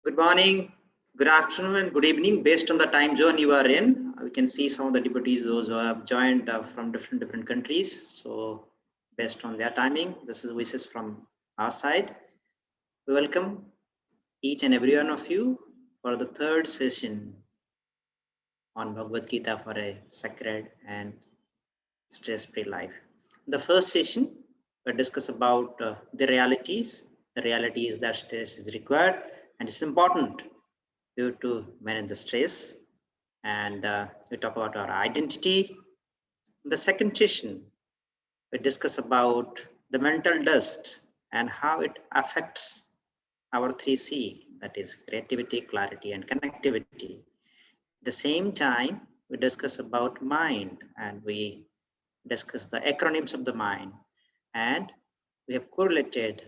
Good morning, good afternoon, and good evening based on the time zone you are in. We can see some of the devotees, those who have joined from different countries. So based on their timing, this is wishes from our side. We welcome each and every one of you for the third session on Bhagavad Gita for a sacred and stress-free life. In the first session, we discuss about the realities. The reality is that stress is required and it's important due to manage the stress. And we talk about our identity. In the second session, we discuss about the mental dust and how it affects our 3C, that is creativity, clarity, and connectivity. At the same time, we discuss about mind and we discuss the acronyms of the mind, and we have correlated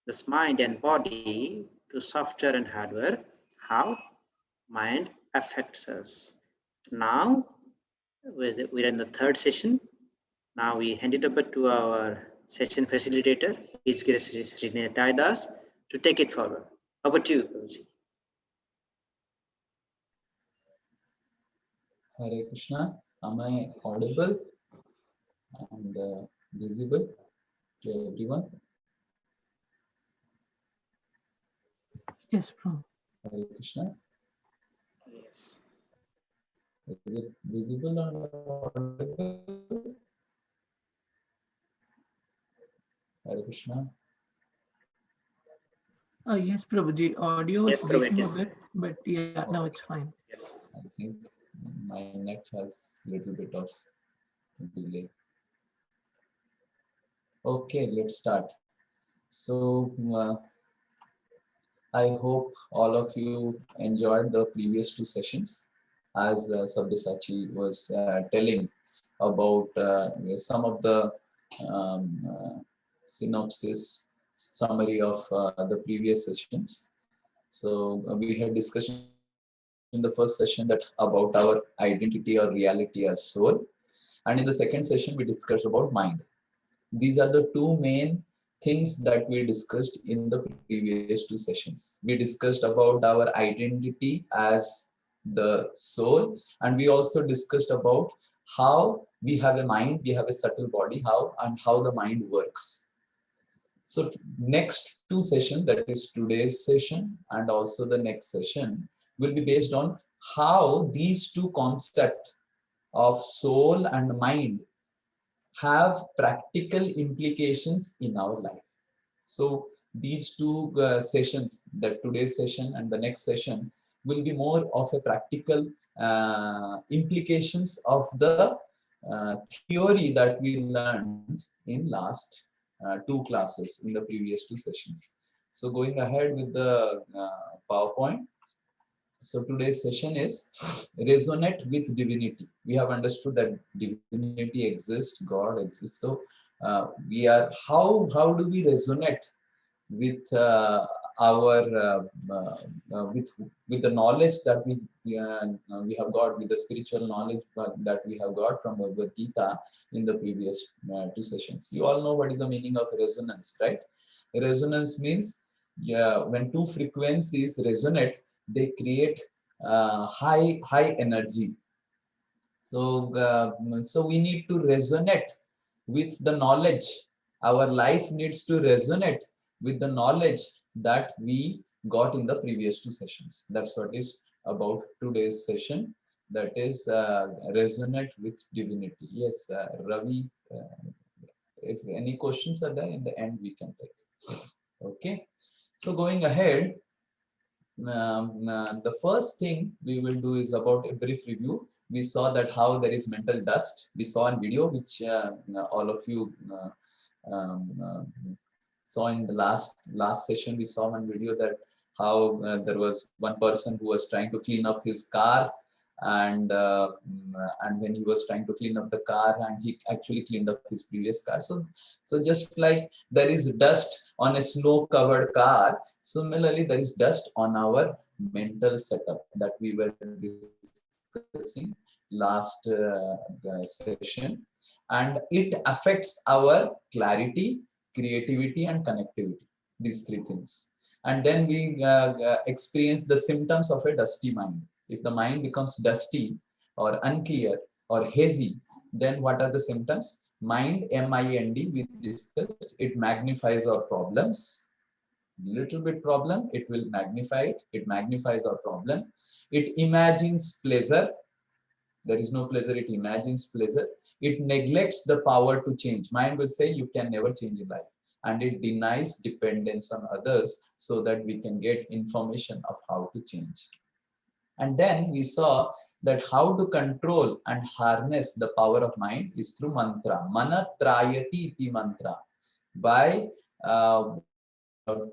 this mind and body to software and hardware, how mind affects us. Now we're in the third session. Now we hand it over to our session facilitator, His Grace Srinivas Das, to take it forward. Over to you, Prabhuji. Hare Krishna. Am I audible and visible to everyone? Yes, Prabhu. Hare Krishna. Yes. Is it visible or audible? Hare Krishna. Yes, Prabhuji. Audio Yes, is Prabhu, breaking it a is. bit, but yeah, now it's fine. Yes. I think my net has little bit of delay. Okay, let's start. So I hope all of you enjoyed the previous two sessions, as Sabyasachi was telling about some of the synopsis, summary of the previous sessions. So we had discussion in the first session that about our identity or reality as soul, and in the second session we discussed about mind. These are the two main things that we discussed in the previous two sessions. We discussed about our identity as the soul, and we also discussed about how we have a mind, we have a subtle body, how the mind works. So next two sessions, that is today's session and also the next session, will be based on how these two concepts of soul and mind have practical implications in our life. So these two sessions, the today's session and the next session, will be more of a practical implications of the theory that we learned in last two classes in the previous two sessions. So going ahead with the PowerPoint. So today's session is resonate with divinity. We have understood that divinity exists, God exists. So we are how do we resonate with our with the knowledge that we have got, with the spiritual knowledge that we have got from Bhagavad Gita in the previous two sessions. You all know what is the meaning of resonance, right? Resonance means when two frequencies resonate, they create high energy. So so we need to resonate with the knowledge. Our life needs to resonate with the knowledge that we got in the previous two sessions. That's what is about today's session. That is resonate with divinity. Yes, Ravi, if any questions are there, in the end we can take. Okay, so going ahead, the first thing we will do is about a brief review. We saw that how there is mental dust. We saw a video which all of you um, uh, saw in the last session. We saw one video that how there was one person who was trying to clean up his car, and when he was trying to clean up the car, and he actually cleaned up his previous car. So just like there is dust on a snow covered car, similarly there is dust on our mental setup that we were discussing last session, and it affects our clarity, creativity, and connectivity, these three things. and then we experience the symptoms of a dusty mind. If the mind becomes dusty or unclear or hazy, then what are the symptoms? Mind, M-I-N-D, we discussed, it magnifies our problems. Little bit problem, it will magnify it magnifies our problem. It imagines pleasure. There is no pleasure, it imagines pleasure. It neglects the power to change. Mind will say you can never change in life. And it denies dependence on others so that we can get information of how to change. And then we saw that how to control and harness the power of mind is through mantra. Manatrayati iti mantra. By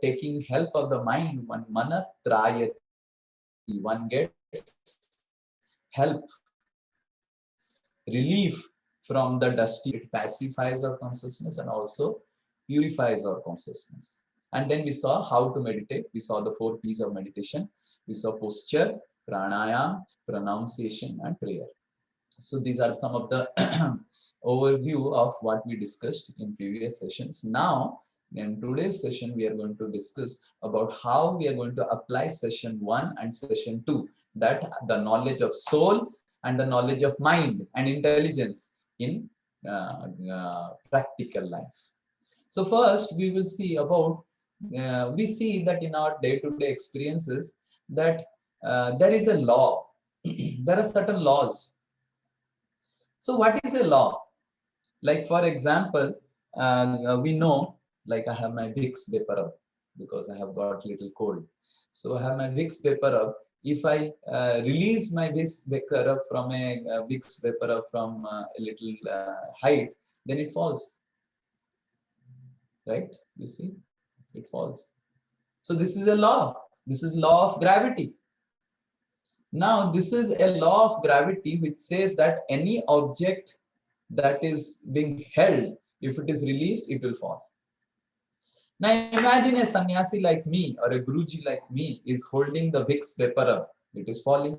taking help of the mind, one manatrayati, one gets help, relief from the dusty. It pacifies our consciousness and also purifies our consciousness. And then we saw how to meditate. We saw the 4 P's of meditation. We saw posture, pranayam, pronunciation, and prayer. So these are some of the overview of what we discussed in previous sessions. Now, in today's session, we are going to discuss about how we are going to apply session 1 and session 2, that the knowledge of soul and the knowledge of mind and intelligence in practical life. So first, we will see about, we see that in our day-to-day experiences that there is a law. There are certain laws. So what is a law? Like for example, we know, like I have my Vicks Vaporub because I have got little cold. So I have my Vicks Vaporub. If I release my Vicks Vaporub from Vicks Vaporub from a little height, then it falls. Right? You see, it falls. So this is a law. This is law of gravity. Now, this is a law of gravity which says that any object that is being held, if it is released, it will fall. Now, imagine a sannyasi like me or a Guruji like me is holding the Vicks Vaporub. It is falling.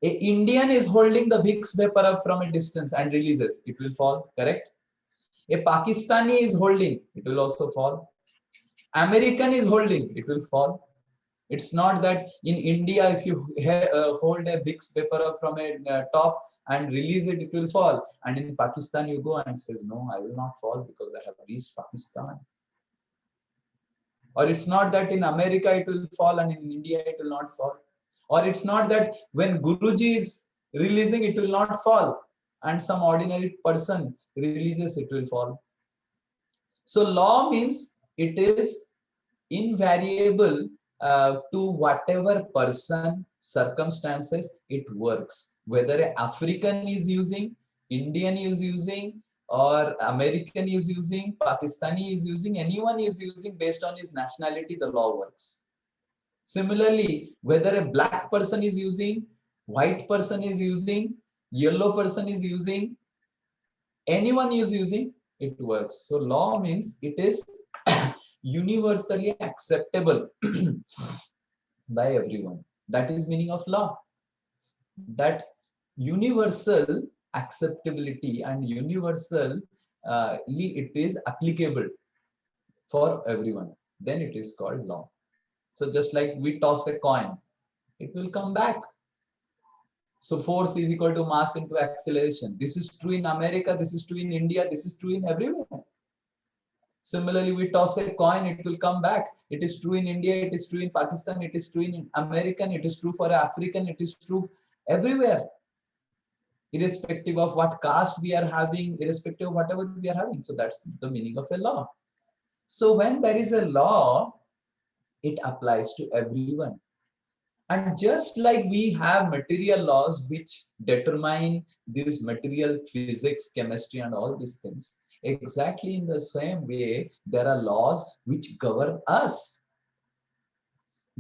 An Indian is holding the Vicks Vaporub from a distance and releases. It will fall, correct? A Pakistani is holding. It will also fall. American is holding. It will fall. It's not that in India, if you hold a Vicks Vaporub from a top and release it, it will fall. And in Pakistan, you go and says, no, I will not fall because I have reached Pakistan. Or it's not that in America it will fall and in India it will not fall. Or it's not that when Guruji is releasing, it will not fall. And some ordinary person releases, it will fall. So law means it is invariable to whatever person, circumstances, it works. Whether an African is using, Indian is using, or American is using, Pakistani is using, anyone is using, based on his nationality, the law works. Similarly, whether a black person is using, white person is using, yellow person is using, anyone is using, it works. So law means it is universally acceptable by everyone. That is meaning of law. That universal acceptability and universally it is applicable for everyone. Then it is called law. So just like we toss a coin, it will come back. So force is equal to mass into acceleration. This is true in America, this is true in India, this is true in everywhere. Similarly, we toss a coin, it will come back. It is true in India, it is true in Pakistan, it is true in American, it is true for African, it is true everywhere. Irrespective of what caste we are having, irrespective of whatever we are having. So that's the meaning of a law. So when there is a law, it applies to everyone. And just like we have material laws which determine this material physics, chemistry, and all these things, exactly in the same way, there are laws which govern us.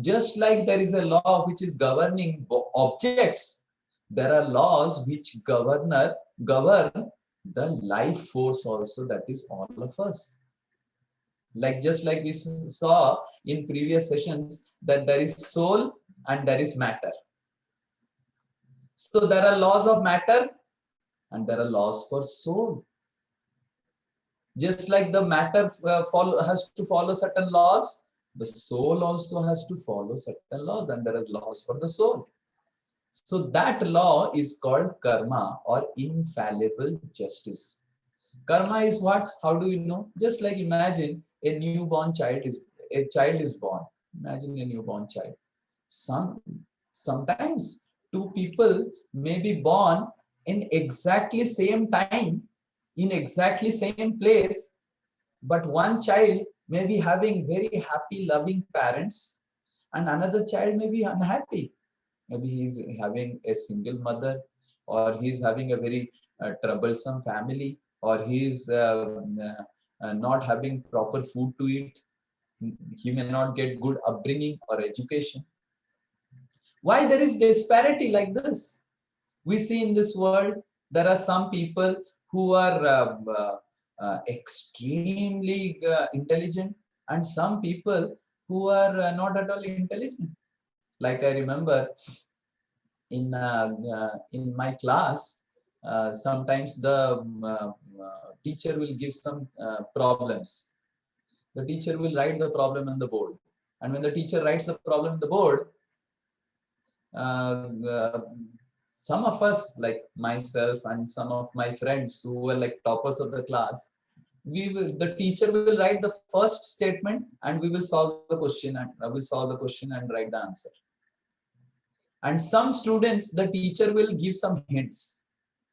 Just like there is a law which is governing objects, there are laws which govern the life force also, that is all of us. Like just like we saw in previous sessions that there is soul and there is matter. So there are laws of matter and there are laws for soul. Just like the matter has to follow certain laws, the soul also has to follow certain laws, and there are laws for the soul. So that law is called karma, or infallible justice. Karma is what? How do you know? Just like imagine a newborn child is born. Imagine a newborn child. Sometimes two people may be born in exactly same time, in exactly same place, but one child may be having very happy, loving parents, and another child may be unhappy. Maybe he's having a single mother, or he's having a very troublesome family, or he's not having proper food to eat. He may not get good upbringing or education. Why there is disparity like this? We see in this world, there are some people who are extremely intelligent, and some people who are not at all intelligent. Like I remember in my class, sometimes the teacher will give some problems. The teacher will write the problem on the board, and when the teacher writes the problem on the board, uh, uh, some of us, like myself and some of my friends who were like toppers of the class, the teacher will write the first statement, and we will solve the question, and I will solve the question and write the answer. And some students, the teacher will give some hints.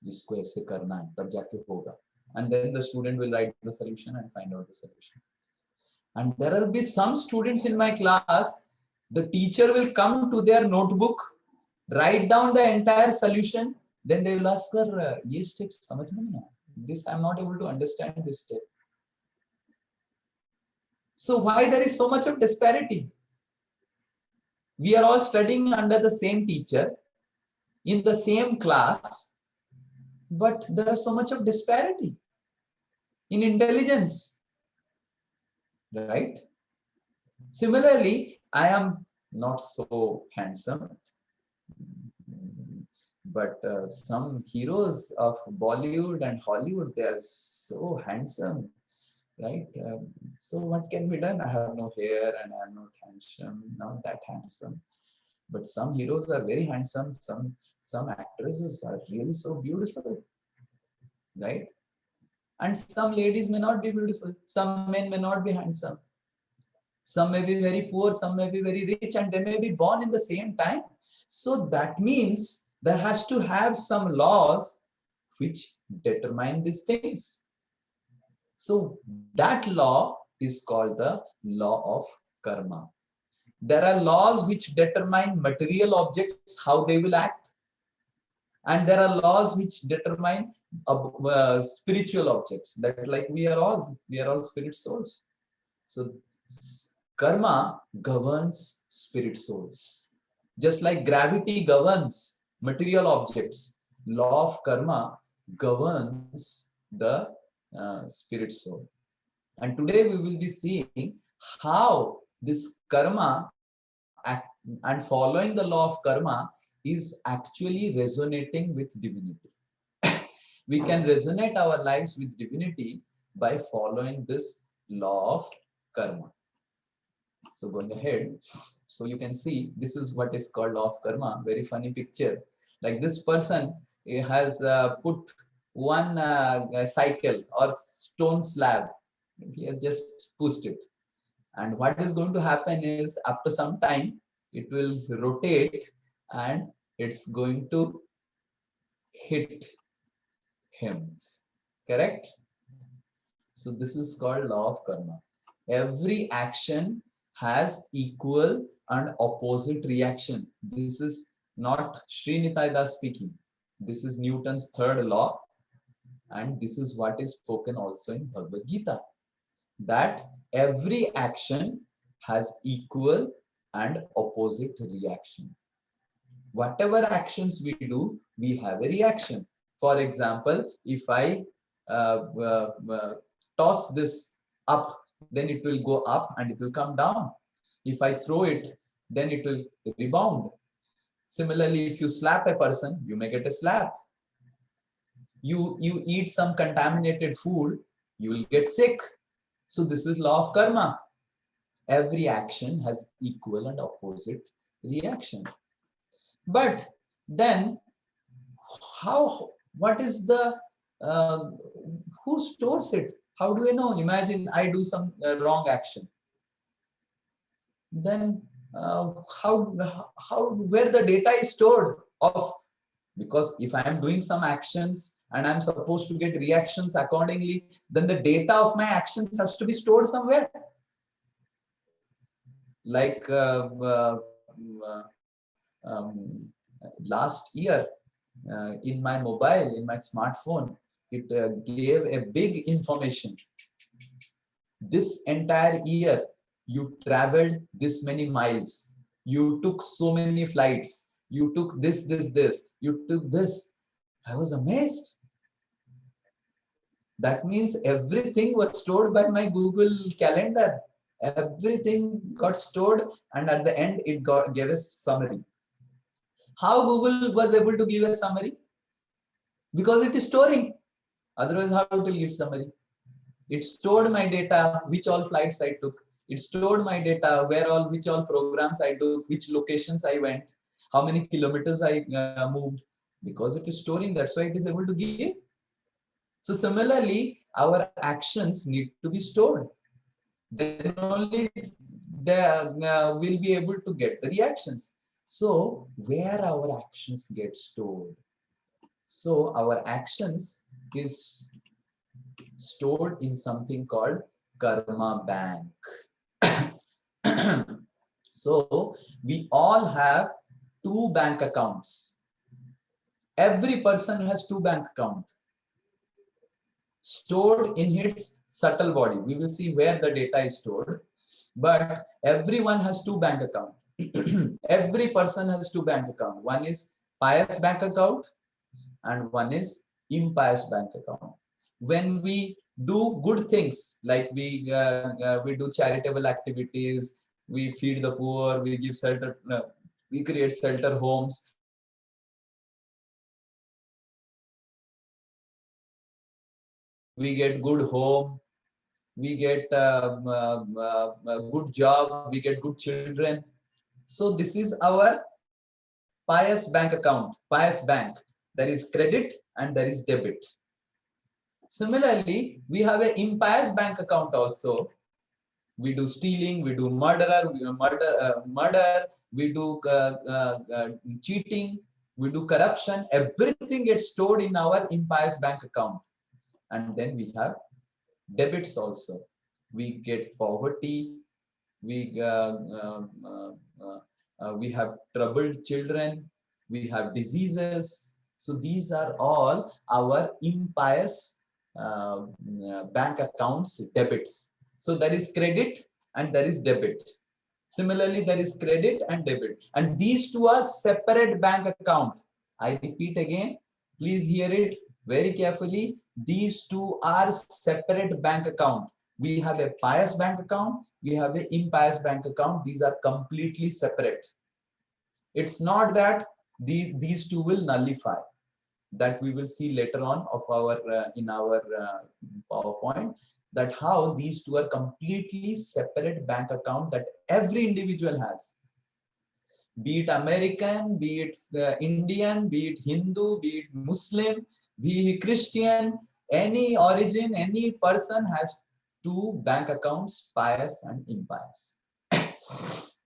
जिसको ऐसे करना है तब जाके होगा, and then the student will write the solution and find out the solution. And there will be some students in my class, the teacher will come to their notebook, write down the entire solution, then they will ask her, ये step समझ में नहीं आया, this I am not able to understand this step. So why there is so much of disparity? We are all studying under the same teacher, in the same class, but there is so much of disparity in intelligence, right? Similarly, I am not so handsome, but some heroes of Bollywood and Hollywood, they are so handsome, right? So what can be done? I have no hair and I am not handsome, not that handsome. But some heroes are very handsome. Some actresses are really so beautiful, right? And some ladies may not be beautiful. Some men may not be handsome. Some may be very poor. Some may be very rich, and they may be born in the same time. So that means there has to have some laws which determine these things. So that law is called the law of karma. There are laws which determine material objects, how they will act. And there are laws which determine spiritual objects, that like we are all spirit souls. So karma governs spirit souls. Just like gravity governs material objects, law of karma governs the spirit soul. And today we will be seeing how this karma and following the law of karma is actually resonating with divinity. We can resonate our lives with divinity by following this law of karma. So going ahead, so you can see this is what is called law of karma. Very funny picture. Like this person has put one cycle or stone slab. He has just pushed it. And what is going to happen is after some time, it will rotate and it's going to hit him. Correct? So this is called law of karma. Every action has equal and opposite reaction. This is not Sri Nitai Das speaking. This is Newton's third law. And this is what is spoken also in Bhagavad Gita. That every action has equal and opposite reaction. Whatever actions we do, we have a reaction. For example, if I toss this up, then it will go up and it will come down. If I throw it, then it will rebound. Similarly, if you slap a person, you may get a slap. You eat some contaminated food, you will get sick. So this is law of karma. Every action has equal and opposite reaction. But then what is the, who stores it? How do I know? Imagine I do some wrong action. Then where the data is stored of, because if I am doing some actions and I'm supposed to get reactions accordingly, then the data of my actions has to be stored somewhere. Like last year, in my mobile, in my smartphone, it gave a big information. This entire year, you traveled this many miles, you took so many flights, you took this, you took this. I was amazed. That means everything was stored by my Google Calendar. Everything got stored, and at the end, it gave a summary. How Google was able to give a summary? Because it is storing. Otherwise, how to give summary? It stored my data, which all flights I took. It stored my data, which all programs I took, which locations I went, how many kilometers I moved. Because it is storing, that's why it is able to give. So similarly, our actions need to be stored. Then only we'll be able to get the reactions. So where our actions get stored? So our actions is stored in something called karma bank. So we all have 2 bank accounts. Every person has 2 bank accounts stored in its subtle body. We will see where the data is stored, but everyone has 2 bank accounts. Every person has 2 bank accounts. One is pious bank account and one is impious bank account. When we do good things, like we do charitable activities, we feed the poor, we give shelter, we create shelter homes, we get good home, we get a good job, we get good children. So this is our pious bank account, pious bank. There is credit and there is debit. Similarly, we have an impious bank account also. We do stealing, we do murder, we do cheating, we do corruption. Everything gets stored in our impious bank account. And then we have debits also. We get poverty, we have troubled children, we have diseases. So these are all our impious bank accounts debits. So there is credit and there is debit. Similarly, there is credit and debit. And these two are separate bank account. I repeat again, please hear it very carefully. These two are separate bank account. We have a pious bank account, we have an impious bank account. These are completely separate. It's not that these two will nullify. That we will see later on of our in our PowerPoint, that how these two are completely separate bank account that every individual has. Be it American, be it Indian, be it Hindu, be it Muslim, be it Christian, any origin, any person has 2 bank accounts, pious and impious.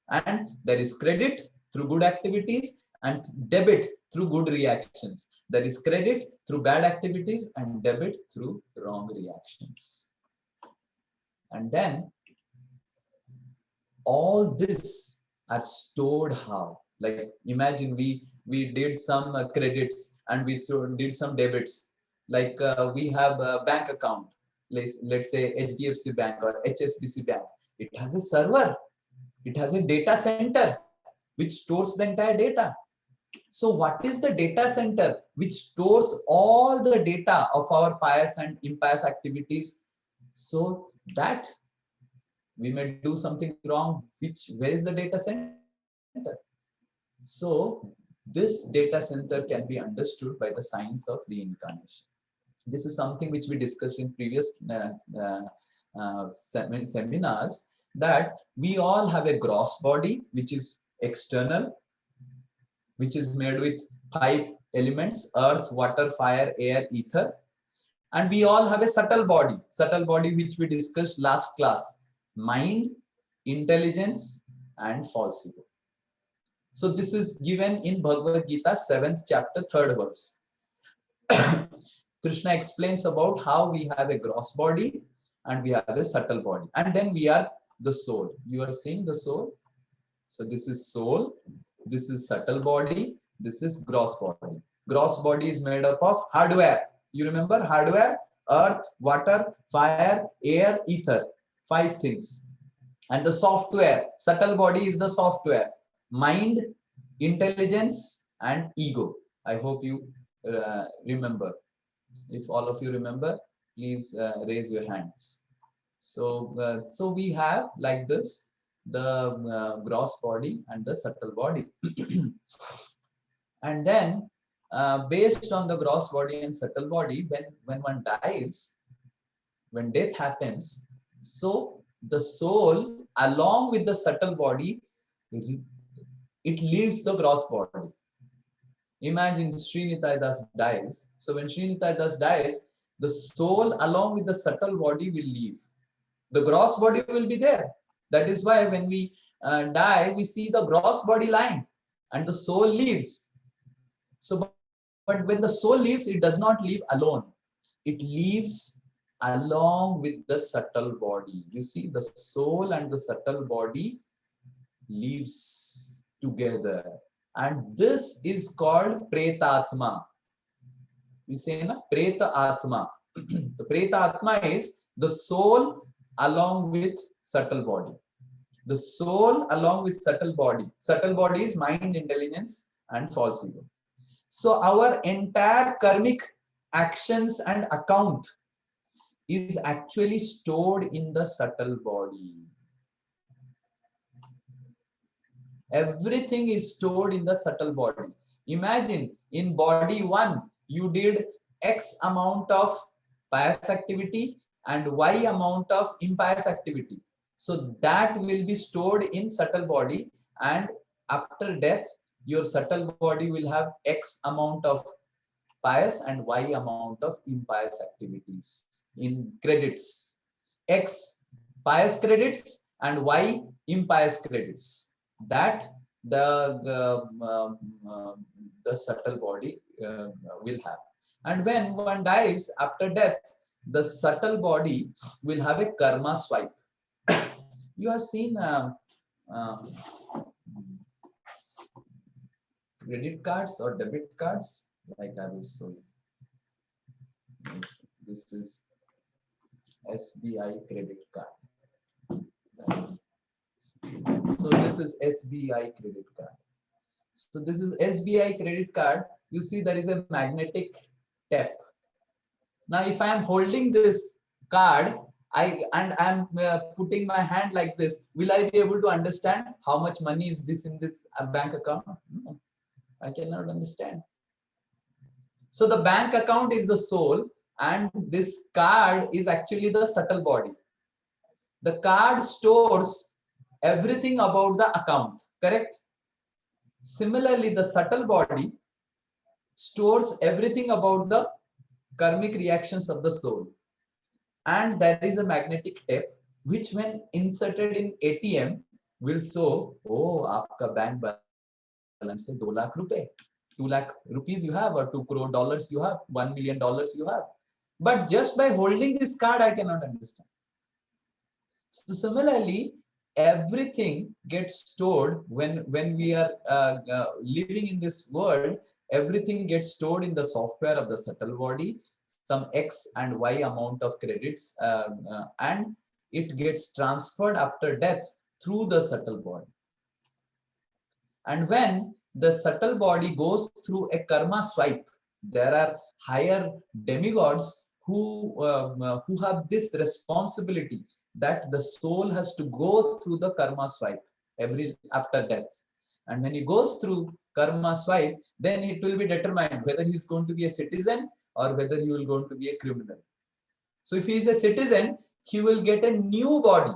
And there is credit through good activities and debit through good reactions. There is credit through bad activities and debit through wrong reactions. And then all this are stored how? Like imagine we did some credits and we did some debits. Like we have a bank account, let's say HDFC Bank or HSBC Bank. It has a server, it has a data center which stores the entire data. So what is the data center which stores all the data of our pious and impious activities, so that we may do something wrong, where is the data center? So this data center can be understood by the science of reincarnation. This is something which we discussed in previous seminars, that we all have a gross body, which is external, which is made with 5 elements: earth, water, fire, air, ether. And we all have a subtle body which we discussed last class: mind, intelligence, and false ego. So this is given in Bhagavad Gita 7th chapter 3rd verse. Krishna explains about how we have a gross body and we have a subtle body, and then we are the soul. You are seeing the soul. So this is soul, this is subtle body, this is gross body. Gross body is made up of hardware. You remember hardware: earth, water, fire, air, ether. 5 things. And the software, subtle body is the software: mind, intelligence, and ego. I hope you remember. If all of you remember, please raise your hands. So, so we have like this the gross body and the subtle body. And then based on the gross body and subtle body, when one dies, when death happens, so the soul along with the subtle body, it leaves the gross body. Imagine Sri Nitai Das dies. So when Sri Nitai Das dies, the soul along with the subtle body will leave. The gross body will be there. That is why when we die, we see the gross body lying and the soul leaves. So, but when the soul leaves, it does not leave alone. It leaves along with the subtle body. You see, the soul and the subtle body leaves together. And this is called Pretatma. We say na Preta Atma. The Preta Atma is the soul along with subtle body. The soul along with subtle body. Subtle body is mind, intelligence, and false ego. So our entire karmic actions and account is actually stored in the subtle body. Everything is stored in the subtle body. Imagine in body 1, you did X amount of pious activity and Y amount of impious activity. So that will be stored in subtle body, and after death, your subtle body will have X amount of pious and Y amount of impious activities in credits. X pious credits and Y impious credits. That the subtle body will have. And when one dies after death, the subtle body will have a karma swipe. You have seen credit cards or debit cards, like I will show you. This is SBI credit card. So this is SBI credit card. So this is SBI credit card. You see there is a magnetic tap. Now if I am holding this card, I'm putting my hand like this, will I be able to understand how much money is this in this bank account? No, I cannot understand. So the bank account is the soul, and this card is actually the subtle body. The card stores everything about the account, correct? Similarly, the subtle body stores everything about the karmic reactions of the soul. And there is a magnetic tape which, when inserted in ATM, will show, oh, aapka bank balance hai 2 lakh rupees. 2 lakh rupees you have, or $2 crore you have, $1 million you have. But just by holding this card, I cannot understand. So similarly, everything gets stored when we are living in this world. Everything gets stored in the software of the subtle body, some X and Y amount of credits, and it gets transferred after death through the subtle body. And when the subtle body goes through a karma swipe, there are higher demigods who have this responsibility, that the soul has to go through the karma swipe after death. And when he goes through karma swipe, then it will be determined whether he is going to be a citizen or whether he will going to be a criminal. So if he is a citizen, he will get a new body.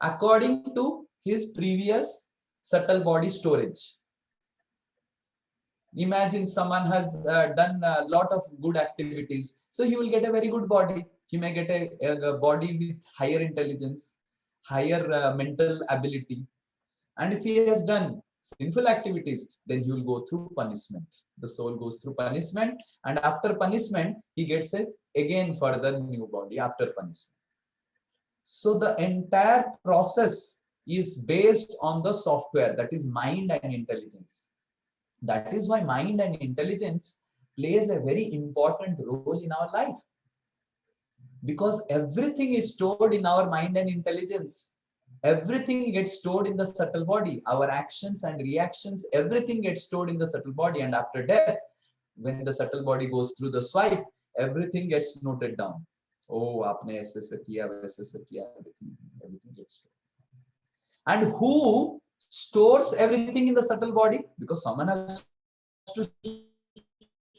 according to his previous subtle body storage. Imagine someone has done a lot of good activities, so he will get a very good body. He may get a body with higher intelligence, higher mental ability. And if he has done sinful activities, then he will go through punishment. The soul goes through punishment, and after punishment, he gets a again further new body after punishment. So the entire process is based on the software, that is mind and intelligence. That is why mind and intelligence plays a very important role in our life, because everything is stored in our mind and intelligence. Everything gets stored in the subtle body. Our actions and reactions, everything gets stored in the subtle body. And after death, when the subtle body goes through the swipe, everything gets noted down. Oh, aapne aise se kiya, waise se kiya, everything gets stored. And who stores everything in the subtle body? Because someone has to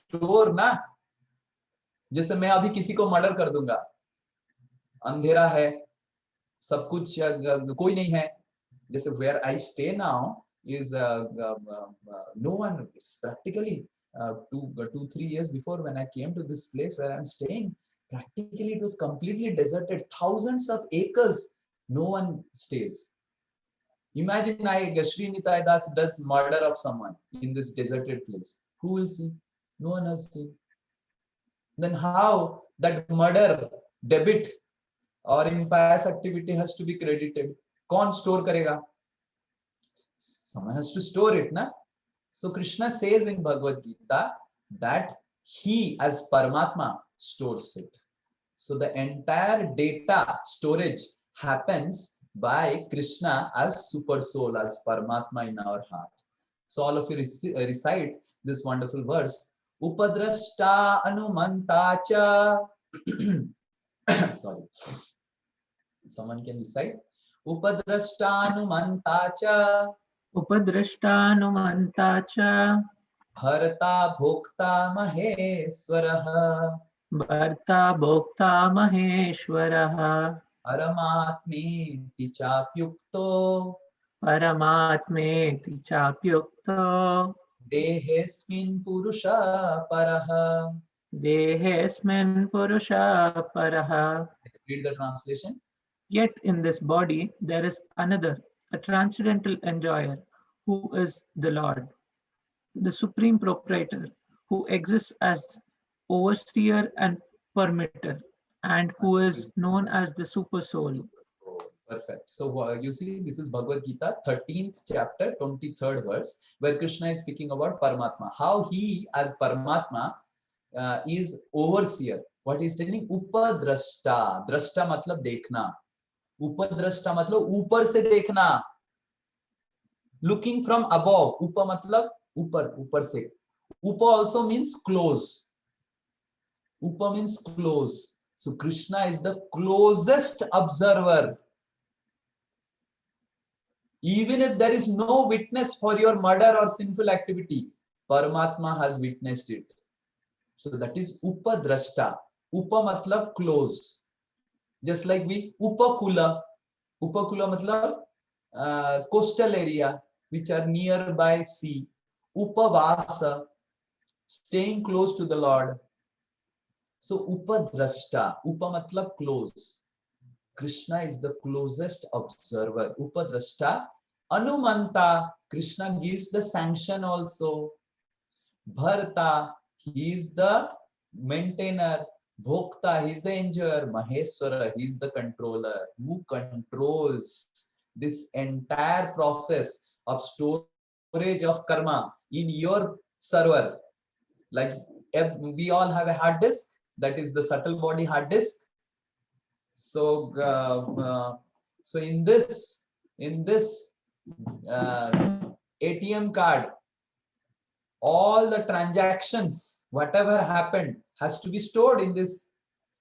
store na. जैसे मैं अभी किसी को murder कर दूंगा, अंधेरा है, सब कुछ कोई नहीं है. जैसे where I stay now is no one. It's practically 2-3 years before when I came to this place where I'm staying, practically it was completely deserted. Thousands of acres, no one stays. Imagine Srinitha Das does murder of someone in this deserted place. Who will see? No one has seen. Then how that murder debit or impious activity has to be credited? Kaun store karega? Someone has to store it, na? So Krishna says in Bhagavad Gita that he as Paramatma stores it. So the entire data storage happens by Krishna as super soul, as Paramatma in our heart. So all of you recite this wonderful verse. Upadrashta anumantacha. Sorry. Someone can recite. Upadrashta anumantacha. Upadrashta anumantacha. Bharata bhokta maheswaraha. Bharta bhokta maheshwaraha. Paramatmeti chapyukto. Paramatmeti chapyukto. Dehesmin purusha paraha. Dehesmin purusha paraha. Let's read the translation. Yet in this body there is another, a transcendental enjoyer, who is the Lord, the supreme proprietor, who exists as overseer and permitter, and who is known as the super soul. Perfect. So you see, this is Bhagavad Gita, 13th chapter, 23rd verse, where Krishna is speaking about Paramatma. How he, as Paramatma, is overseer. What he's telling? Upadrashta. Drashta matlab dekhna. Upadrashta matlab upar se dekhna. Looking from above. Upa matlab upar se. Upa also means close. Upa means close. So Krishna is the closest observer. Even if there is no witness for your murder or sinful activity, Paramatma has witnessed it. So that is Upadrashta. Upa matlab close. Just like we Upakula. Upakula matlab coastal area which are nearby sea. Upavasa, staying close to the Lord. So Upadrashta. Upa matlab close. Krishna is the closest observer. Upadrashta. Anumanta. Krishna gives the sanction also. Bharta. He is the maintainer. Bhokta. He is the enjoyer. Maheswara. He is the controller. Who controls this entire process of storage of karma in your server. Like we all have a hard disk. That is the subtle body hard disk. So, so in this ATM card, all the transactions, whatever happened, has to be stored in this.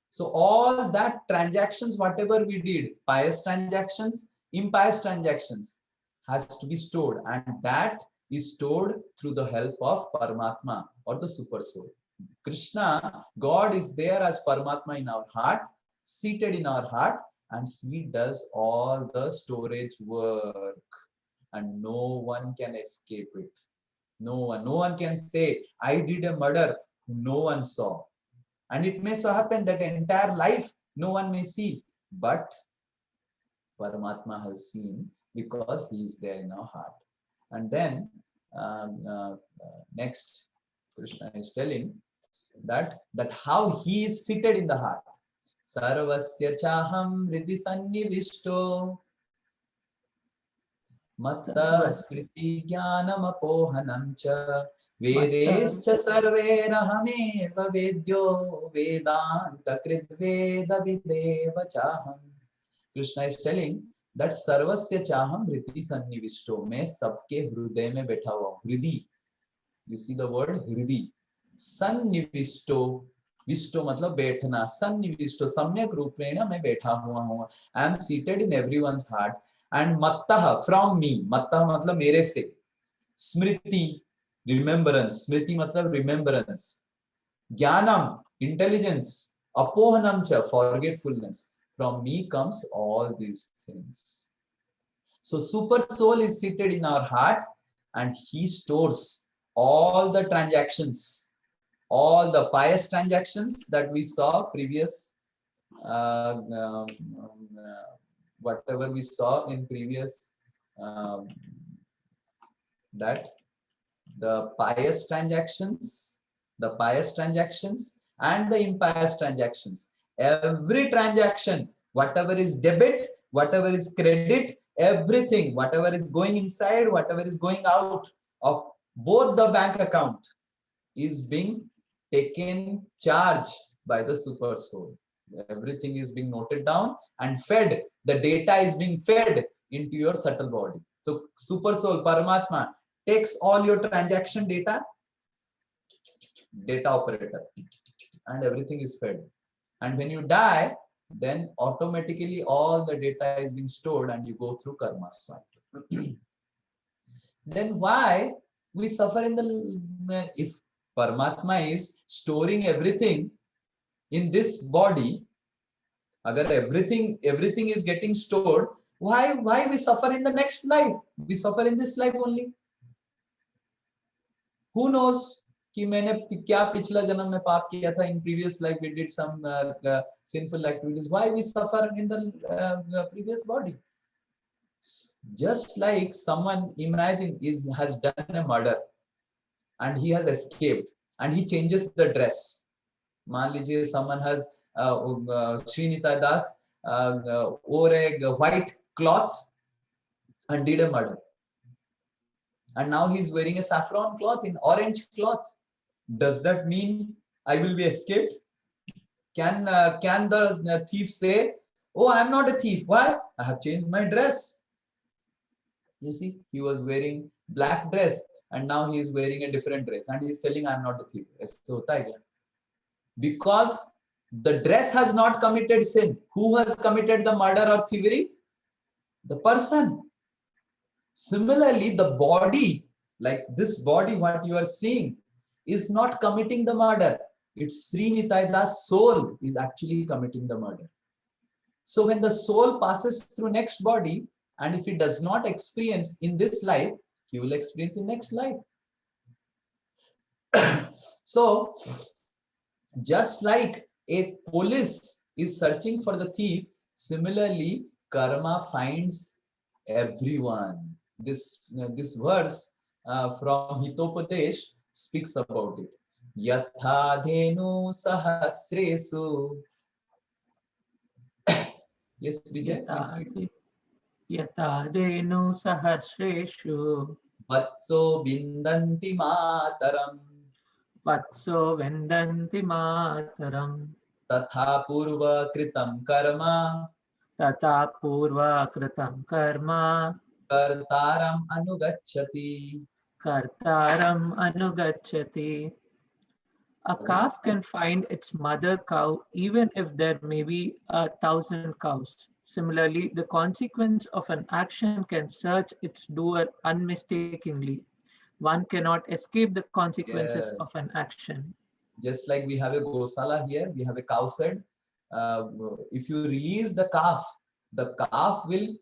So all that transactions, whatever we did, pious transactions, impious transactions, has to be stored, and that is stored through the help of Paramatma or the super soul. Krishna, God is there as Paramatma in our heart, seated in our heart, and he does all the storage work, and no one can escape it. No one can say, I did a murder, no one saw. And it may so happen that entire life no one may see, but Paramatma has seen because he is there in our heart. And then next, Krishna is telling that how he is seated in the heart. Sarvasya chaham hridi sannivishto matta smriti jnanam apohanam cha vedescha sarverahameva vedyo vedanta kridveda videva chaham. Krishna is telling that sarvasya chaham hridi sannivishto, मैं सबके हृदय में बैठा हुआ हूँ. हृदय, you see the word हृदय. सन्निविष्टो, विष्टो मतलब बैठना, सन्निविष्टो सम्यक रूपेण मैं बैठा हुआ हूँ. I am seated in everyone's heart. And mattah, from me, mattah मतलब मेरे से. स्मृति, remembrance, स्मृति मतलब remembrance. ज्ञानम, intelligence. अपोहनम च, forgetfulness. From me comes all these things. So super soul is seated in our heart, and he stores all the transactions, all the pious transactions that we saw previous, whatever we saw in previous, that the pious transactions and the impious transactions. Every transaction, whatever is debit, whatever is credit, everything, whatever is going inside, whatever is going out of both the bank account is being taken charge by the super soul. Everything is being noted down and fed. The data is being fed into your subtle body. So super soul, Paramatma, takes all your transaction data operator, and everything is fed. And when you die, then automatically all the data is being stored and you go through karma cycle. Then why we suffer in the, if Paramatma is storing everything in this body, agar everything is getting stored, why we suffer in the next life? We suffer in this life only. Who knows कि मैंने क्या पिछला जन्म में पाप किया था. In previous life we did some sinful activities. Why we suffer in the previous body? Just like someone, imagine, has done a murder and he has escaped and he changes the dress. मान लीजिए someone has Srinitha Das wore a white cloth and did a murder, and now he's wearing a saffron cloth, in orange cloth. Does that mean I will be escaped? Can the thief say, oh, I am not a thief? Why? I have changed my dress. You see, he was wearing black dress and now he is wearing a different dress and he is telling I am not a thief. Because the dress has not committed sin. Who has committed the murder or thievery? The person. Similarly, the body, like this body, what you are seeing, is not committing the murder. It's Srinitaida's soul is actually committing the murder. So when the soul passes through next body, and if he does not experience in this life, he will experience in next life. So just like a police is searching for the thief, similarly karma finds everyone. This verse from Hitopadesh speaks about it. Yatha dhenu sahasresu. Yes, Vijay. Yata denu sahasreshu Vatso bindanti mataram. Vatso vendanti mataram Tatha purva kritam karma. Tata purva kritam karma Kartaram anugacchati. Kartaram anugacchati. A calf can find its mother cow even if there may be 1,000 cows. Similarly, the consequence of an action can search its doer unmistakably. One cannot escape the consequences of an action. Just like we have a gosala here, we have a cow shed. If you release the calf The calf will,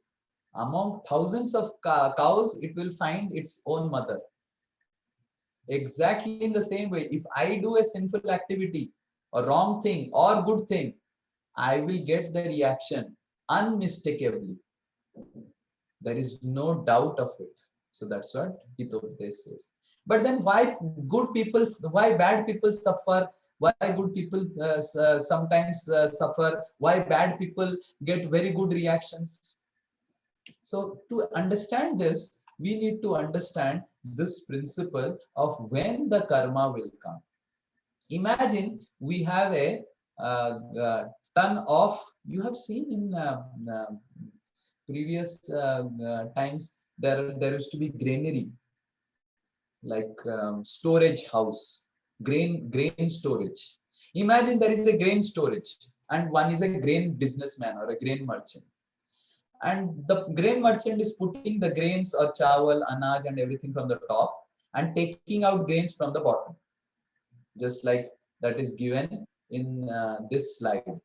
among thousands of cows, it will find its own mother. Exactly in the same way, if I do a sinful activity, a wrong thing or good thing, I will get the reaction unmistakably. There is no doubt of it. So that's what Hitopadesh says. But then why bad people suffer? Why good people sometimes suffer? Why bad people get very good reactions? So to understand this, we need to understand this principle of when the karma will come. Imagine we have a ton of, you have seen in previous times, there used to be granary, like storage house, grain storage. Imagine there is a grain storage and one is a grain businessman or a grain merchant. And the grain merchant is putting the grains or chawal, anaj and everything from the top and taking out grains from the bottom, just like that is given in this slide.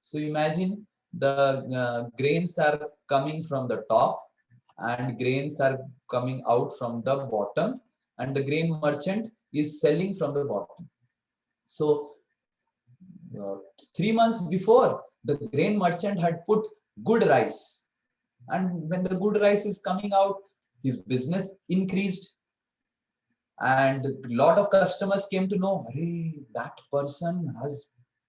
So imagine the grains are coming from the top and grains are coming out from the bottom, and the grain merchant is selling from the bottom. So 3 months before, the grain merchant had put good rice, and when the good rice is coming out, his business increased, and a lot of customers came to know, hey, that person has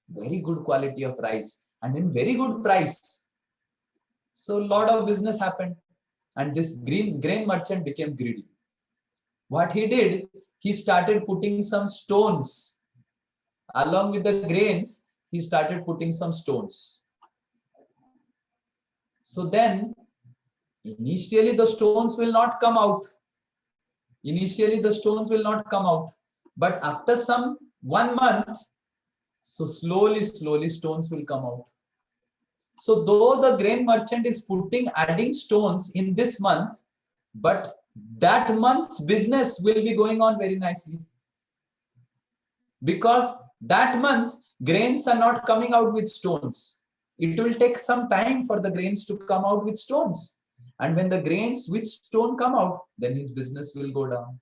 very good quality of rice and in very good price. So a lot of business happened, and this grain merchant became greedy. What he did, he started putting some stones along with the grains. He started putting some stones. So then initially the stones will not come out. Initially the stones will not come out, but after some 1 month, so slowly stones will come out. So though the grain merchant is adding stones in this month, but that month's business will be going on very nicely, because that month grains are not coming out with stones. It will take some time for the grains to come out with stones. And when the grains with stone come out, then his business will go down.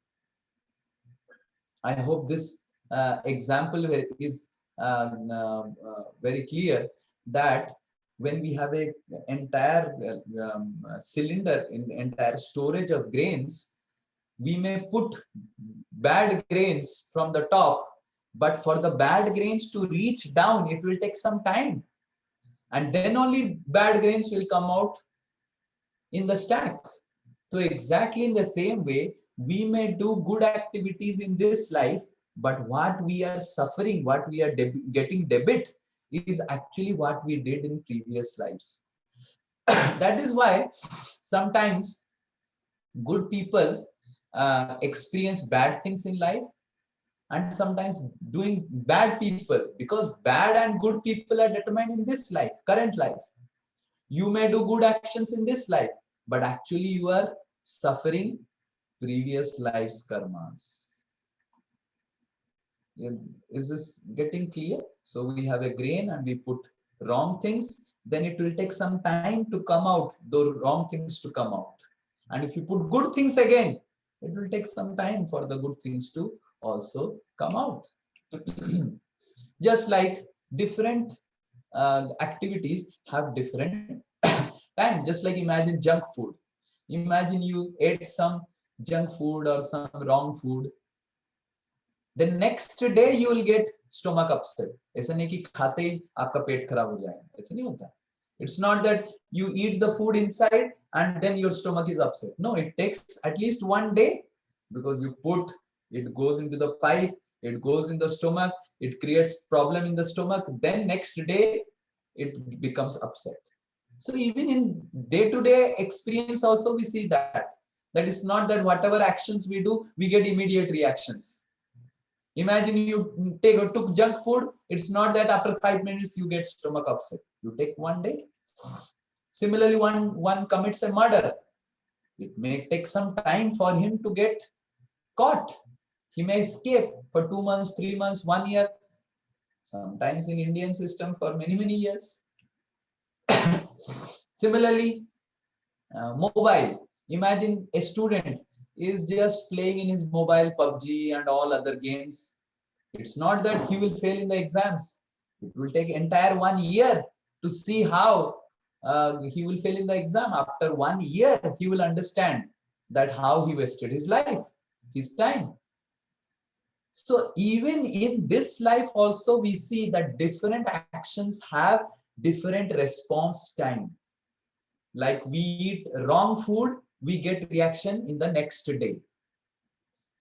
I hope this example is very clear, that when we have a entire cylinder, in entire storage of grains, we may put bad grains from the top, but for the bad grains to reach down, it will take some time. And then only bad grains will come out in the stack. So exactly in the same way, we may do good activities in this life, but what we are suffering, what we are getting debit, is actually what we did in previous lives. That is why sometimes good people experience bad things in life, and sometimes doing bad people, because bad and good people are determined in this life, current life. You may do good actions in this life, but actually you are suffering previous life's karmas. Is this getting clear? So we have a grain and we put wrong things, then it will take some time to come out, those wrong things to come out. And if you put good things again, it will take some time for the good things to also come out. Just like different activities have different time. Just like imagine junk food. Imagine you ate some junk food or some wrong food. The next day you will get stomach upset. ऐसा नहीं कि खाते ही आपका पेट खराब हो जाएगा. ऐसा नहीं होता. It's not that you eat the food inside and then your stomach is upset. No, it takes at least 1 day, because you put, it goes into the pipe, it goes in the stomach, it creates problem in the stomach. Then next day it becomes upset. So even in day-to-day experience also we see that is not that whatever actions we do, we get immediate reactions. Imagine you took junk food. It's not that after 5 minutes you get stomach upset. You take 1 day. Similarly, one commits a murder. It may take some time for him to get caught. He may escape for 2 months, 3 months, 1 year. Sometimes in Indian system for many years. Similarly, mobile. Imagine a student is just playing in his mobile PUBG and all other games. It's not that he will fail in the exams. It will take entire 1 year to see how he will fail in the exam. After 1 year, he will understand that how he wasted his life, his time. So even in this life also, we see that different actions have different response time. Like we eat wrong food, we get reaction in the next day.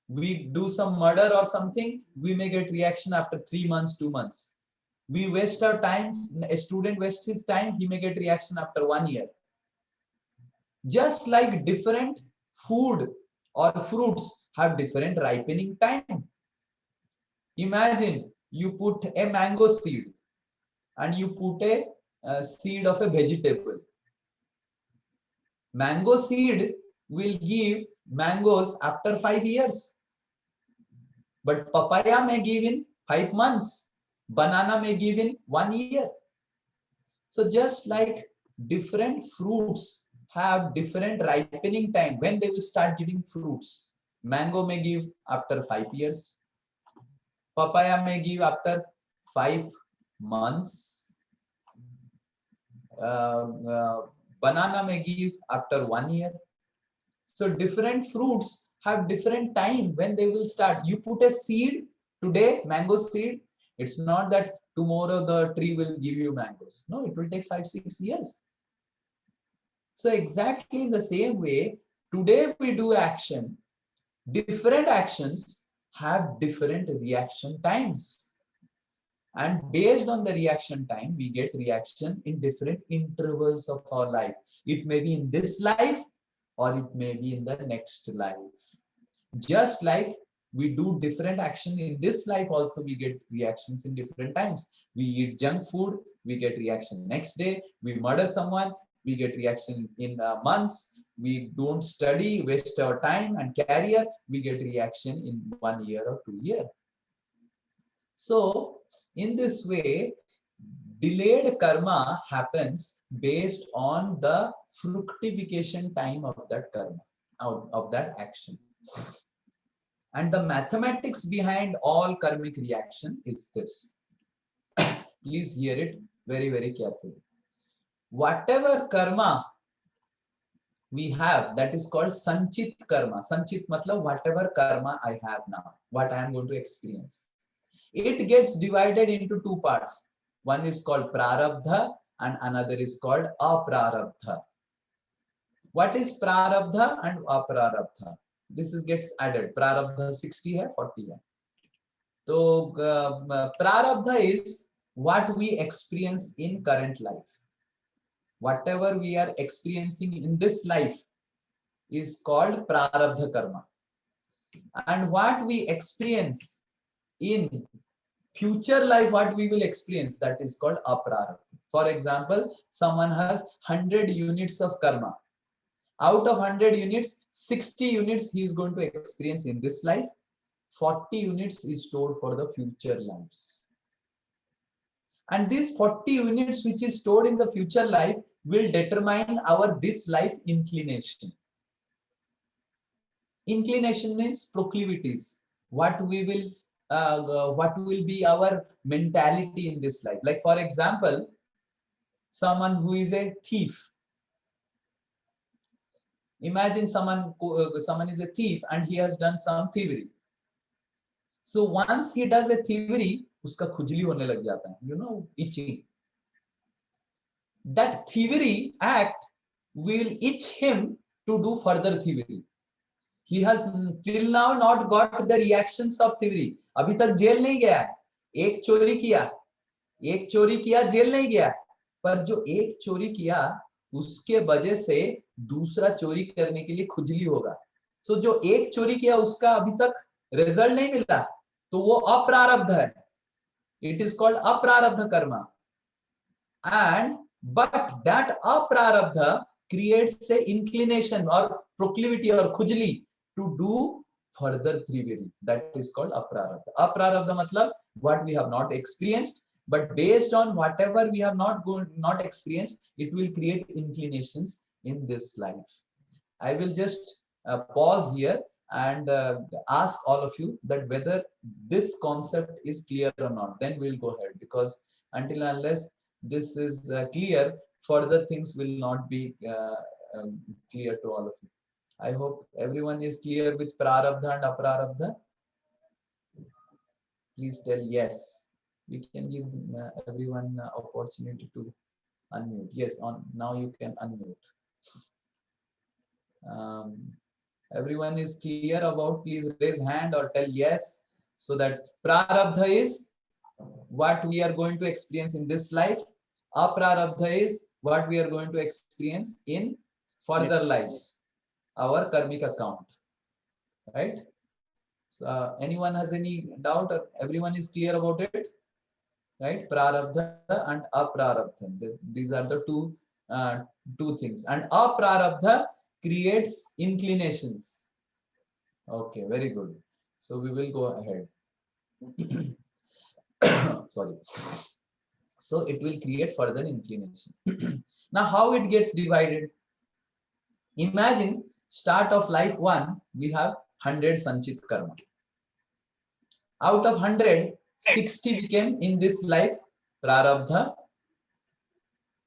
We do some murder or something, we may get reaction after 3 months, 2 months. We waste our time, a student wastes his time, he may get reaction after 1 year. Just like different food or fruits have different ripening time. Imagine you put a mango seed and you put a seed of a vegetable. Mango seed will give mangoes after 5 years. But papaya may give in 5 months. Banana may give in 1 year. So just like different fruits have different ripening time when they will start giving fruits. Mango may give after 5 years. Papaya may give after 5 months. Banana may give after 1 year. So different fruits have different time when they will start. You put a seed today, mango seed. It's not that tomorrow the tree will give you mangoes. No, it will take 5-6 years. So exactly in the same way, today we do action. Different actions have different reaction times. And based on the reaction time, we get reaction in different intervals of our life. It may be in this life or it may be in the next life. Just like we do different action in this life also, we get reactions in different times. We eat junk food, we get reaction next day. We murder someone, we get reaction in months. We don't study, waste our time and career, we get reaction in 1 year or 2 years. So in this way, delayed karma happens based on the fructification time of that karma, of that action. And the mathematics behind all karmic reaction is this. Please hear it very, very carefully. Whatever karma we have, that is called sanchit karma. Sanchit matlab whatever karma I have now, what I am going to experience. It gets divided into 2 parts. One is called prarabdha and another is called aprarabdha. What is prarabdha and aprarabdha? This is gets added. Prarabdha 60 hai, 40 hai. So prarabdha is what we experience in current life. Whatever we are experiencing in this life is called prarabdha karma. And what we experience in future life, what we will experience, that is called aprarabdha. For example, someone has 100 units of karma. Out of 100 units, 60 units he is going to experience in this life. 40 units is stored for the future lives. And these 40 units which is stored in the future life will determine our this life inclination. Inclination means proclivities. What will be our mentality in this life. Like for example, someone who is a thief. Imagine someone is a thief and he has done some thievery. So once he does a thievery, uska khujli hone lag jata hai, you know, itching. That thievery act will itch him to do further thievery. He has till now not got the reactions of thievery. अभी तक jail नहीं गया, एक चोरी किया jail नहीं गया, पर जो एक चोरी किया उसके वजह से दूसरा चोरी करने के लिए खुजली होगा. सो जो एक चोरी किया उसका अभी तक रिजल्ट नहीं मिला, तो वो अप्रारब्ध है. इट इज कॉल्ड अप्रारब्ध कर्मा. एंड बट दैट अप्रारब्ध creates a inclination or proclivity or khujli to do further thievery. That is called aprarabdha. Aprarabdha matlab what we have not experienced, but based on whatever we have not experienced, it will create inclinations in this life. I will just pause here and ask all of you that whether this concept is clear or not. Then we'll go ahead, because until unless this is clear, further things will not be clear to all of you. I hope everyone is clear with prarabdha and aprarabdha. Please tell yes. We can give everyone opportunity to unmute. Yes, now you can unmute. Everyone is clear about, please raise hand or tell yes, so that prarabdha is what we are going to experience in this life. Aprarabdha is what we are going to experience in further lives, our karmic account, right? So anyone has any doubt, or everyone is clear about it, right? Prarabdha and aprarabdha, these are the two things. And aprarabdha creates inclinations. Okay, very good. So we will go ahead. Sorry. So it will create further inclination. Now, how it gets divided? Imagine start of life 1, we have 100 sanchit karma. Out of 100, 60 became in this life prarabdha,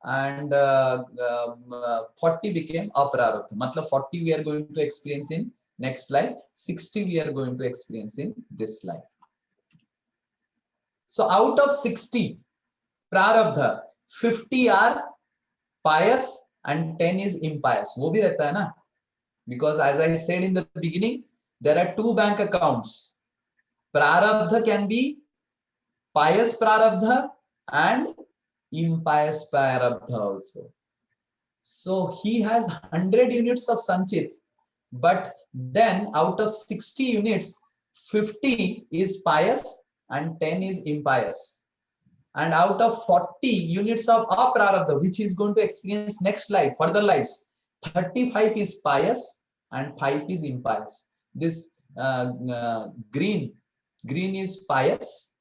and 40 became aprarabdha. Matlab 40 we are going to experience in next life, 60 we are going to experience in this life. So out of 60 prarabdha, 50 are pious and 10 is impious. वो भी रहता है ना? Because as I said in the beginning, there are 2 bank accounts. Prarabdha can be pious prarabdha and impious prarabdha also. So he has 100 units of sanchit, but then out of 60 units, 50 is pious and 10 is impious. And out of 40 units of aprarabdha, which is going to experience next life, further lives, 35 is pious and 5 is impious. This green is pious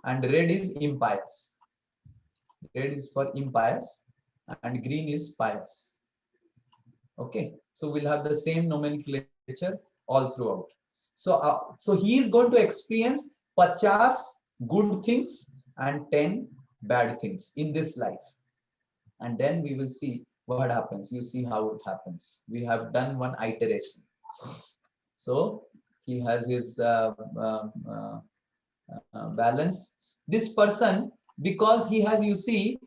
and red is impious. Red is for impious and green is pious. Okay, so we'll have the same nomenclature all throughout. So so he is going to experience 50 good things and 10 bad things in this life, and then we will see what happens. You see how it happens. We have done one iteration. So he has his balance. This person, because he has, you see,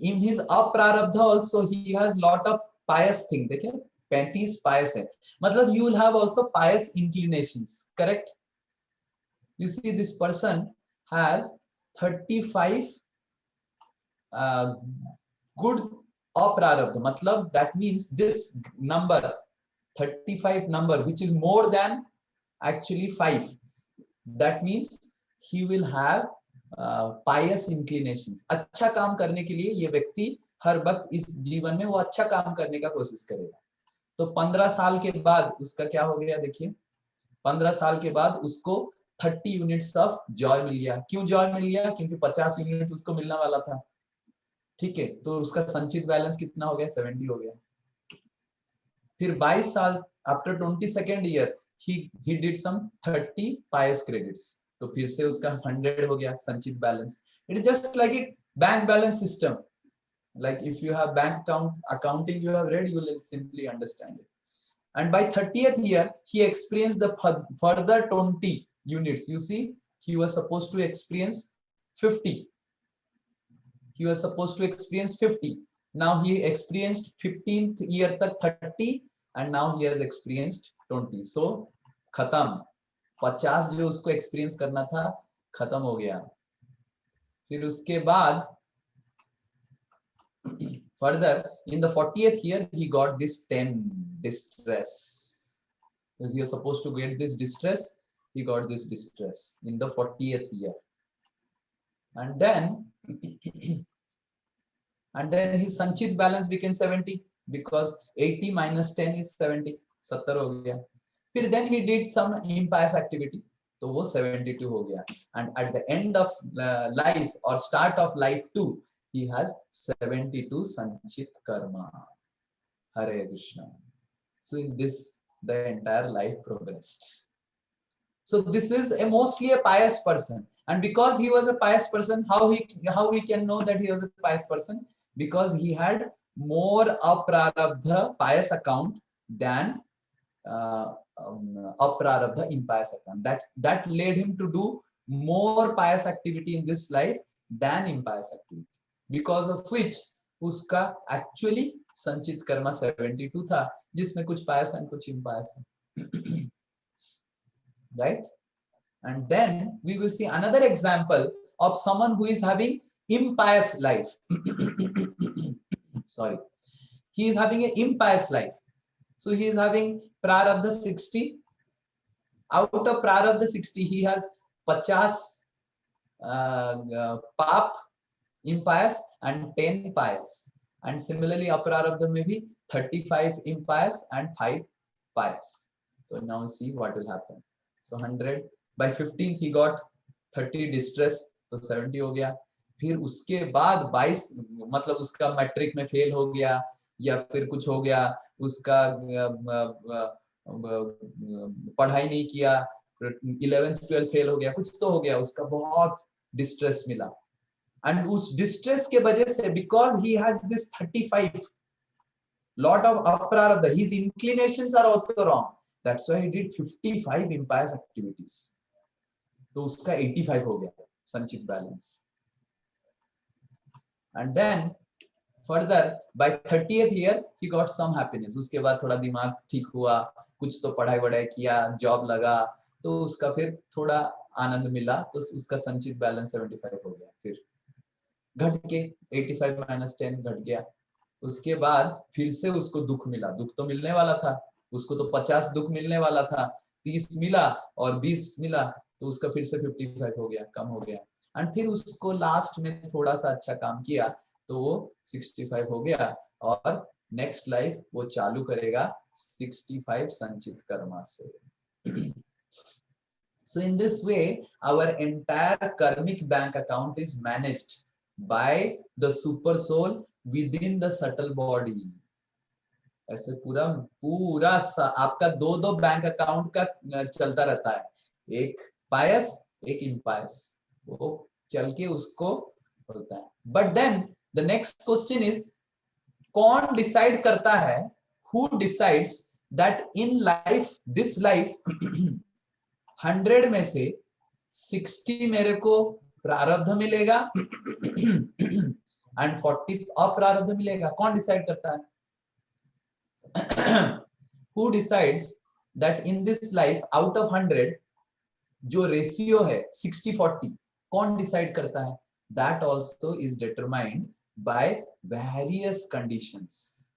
in his aprarabdha also he has lot of pious thing. देखिए 35 pious है, मतलब you will have also pious inclinations, correct? You see, this person has 35 good aprarabdha, मतलब that means this number 35 number, which is more than actually 5, that means he will have pious inclinations. अच्छा काम करने के लिए ये व्यक्ति हर वक्त इस जीवन में वो अच्छा काम करने का कोशिश करेगा. तो 15 साल के बाद उसका क्या हो गया, देखिए 15 साल के बाद उसको 30 यूनिट्स ऑफ जॉय मिल गया. क्यों जॉय मिल गया? क्योंकि 50 यूनिट उसको मिलने वाला था. ठीक है, तो उसका संचित बैलेंस कितना हो गया? 70 हो गया. फिर 22 साल, after 22nd year he did some 30 pious credits, तो फिर से उसका 100 हो गया संचित balance. It is just like a bank balance system. Like if you have bank accounting you have read, you will simply understand it. And by 30th year he experienced the further 20 units. You see, he was supposed to experience 50. He was supposed to experience 50. Now he experienced 15th year tak 30, and now he has experienced 20. So खत्म. 50 जो उसको experience करना था खत्म हो गया. फिर उसके बाद further in the 40th year he got this 10 distress. Because he was supposed to get this distress, he got this distress in the 40th year. And then his sanchit balance became 70, because 80 minus 10 is 70. 70 हो गया. फिर then he did some impious activity. तो वो 72 हो गया. And at the end of life or start of life 2, he has 72 sanchit karma. Hare Krishna. So in this, the entire life progressed. So this is mostly a pious person, and because he was a pious person, how we can know that he was a pious person? Because he had more aprarabdha pious account than aprarabdha impious account. That led him to do more pious activity in this life than impious activity, because of which उसका actually संचित कर्मा 72 था, जिसमें कुछ pious and कुछ impious है. Right? And then we will see another example of someone who is having impious life. Sorry, he is having an impious life. So he is having prarabdha 60. Out of prarabdha 60, he has 50 pap impious and 10 pious. And similarly, aprarabdha may be 35 impious and 5 pious. So now see what will happen. So 100 by 15th he got 30 distress, तो 70 हो गया. फिर उसके बाद 22 मतलब उसका matric में fail हो गया या फिर कुछ हो गया, उसका पढ़ाई नहीं किया, 11th 12th फेल हो गया, कुछ तो हो गया, उसका बहुत डिस्ट्रेस मिला. And उस डिस्ट्रेस के वजह से, because he has this 35 lot of aprarabdha, his inclinations are also wrong. That's why he did 55 impious activities. तो उसका 85 हो गया संचित balance. And then further by 30th year he got some happiness. उसके बाद थोड़ा दिमाग ठीक हुआ, कुछ तो पढ़ाई वढ़ाई किया, जॉब लगा, तो उसका फिर थोड़ा आनंद मिला, तो उसका संचित बैलेंस 75 हो गया. फिर घट के 85 minus 10 घट गया. उसके बाद फिर से उसको दुख मिला. दुख तो मिलने वाला था उसको, तो 50 दुख मिलने वाला था, 30 मिला और 20 मिला, तो उसका फिर से 55 हो गया, कम हो गया. एंड फिर उसको लास्ट में थोड़ा सा अच्छा काम किया तो वो 65 हो गया, और नेक्स्ट लाइफ वो चालू करेगा 65 संचित कर्मा से. So in this way our entire karmic bank account is managed by the super soul within the subtle body. ऐसे पूरा पूरा आपका दो बैंक अकाउंट का चलता रहता है, एक पायस एक इम्पायस, वो चल के उसको होता है. But then the next question is, कौन डिसाइड करता है, who decides that in life, this life 100 में से 60 मेरे को प्रारब्ध मिलेगा एंड 40 अप्रारब्ध मिलेगा? कौन डिसाइड करता है? Who decides that in this life out of 100 जो रेशियो है 60-40, कौन डिसाइड करता है? That also is determined by various conditions.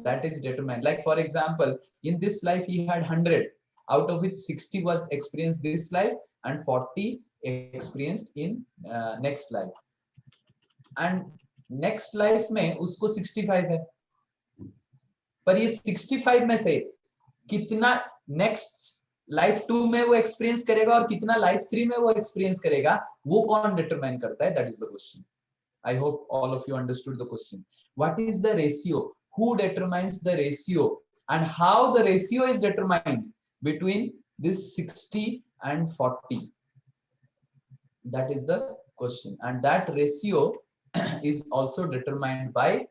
That is determined. Like for example, in this life he had 100, out of which 60 was experienced this life and 40 experienced in next life. And next life में उसको 65 है, पर ये 65 में से कितना next life 2 में वो एक्सपीरियंस करेगा और कितना लाइफ 3 में वो एक्सपीरियंस करेगा, वो कौन डिटरमाइन करता है? That is the question. I hope all of you understood the question. What is the ratio? Who determines the ratio and how the ratio is determined between this 60 and 40? That is the question, and that ratio is also determined by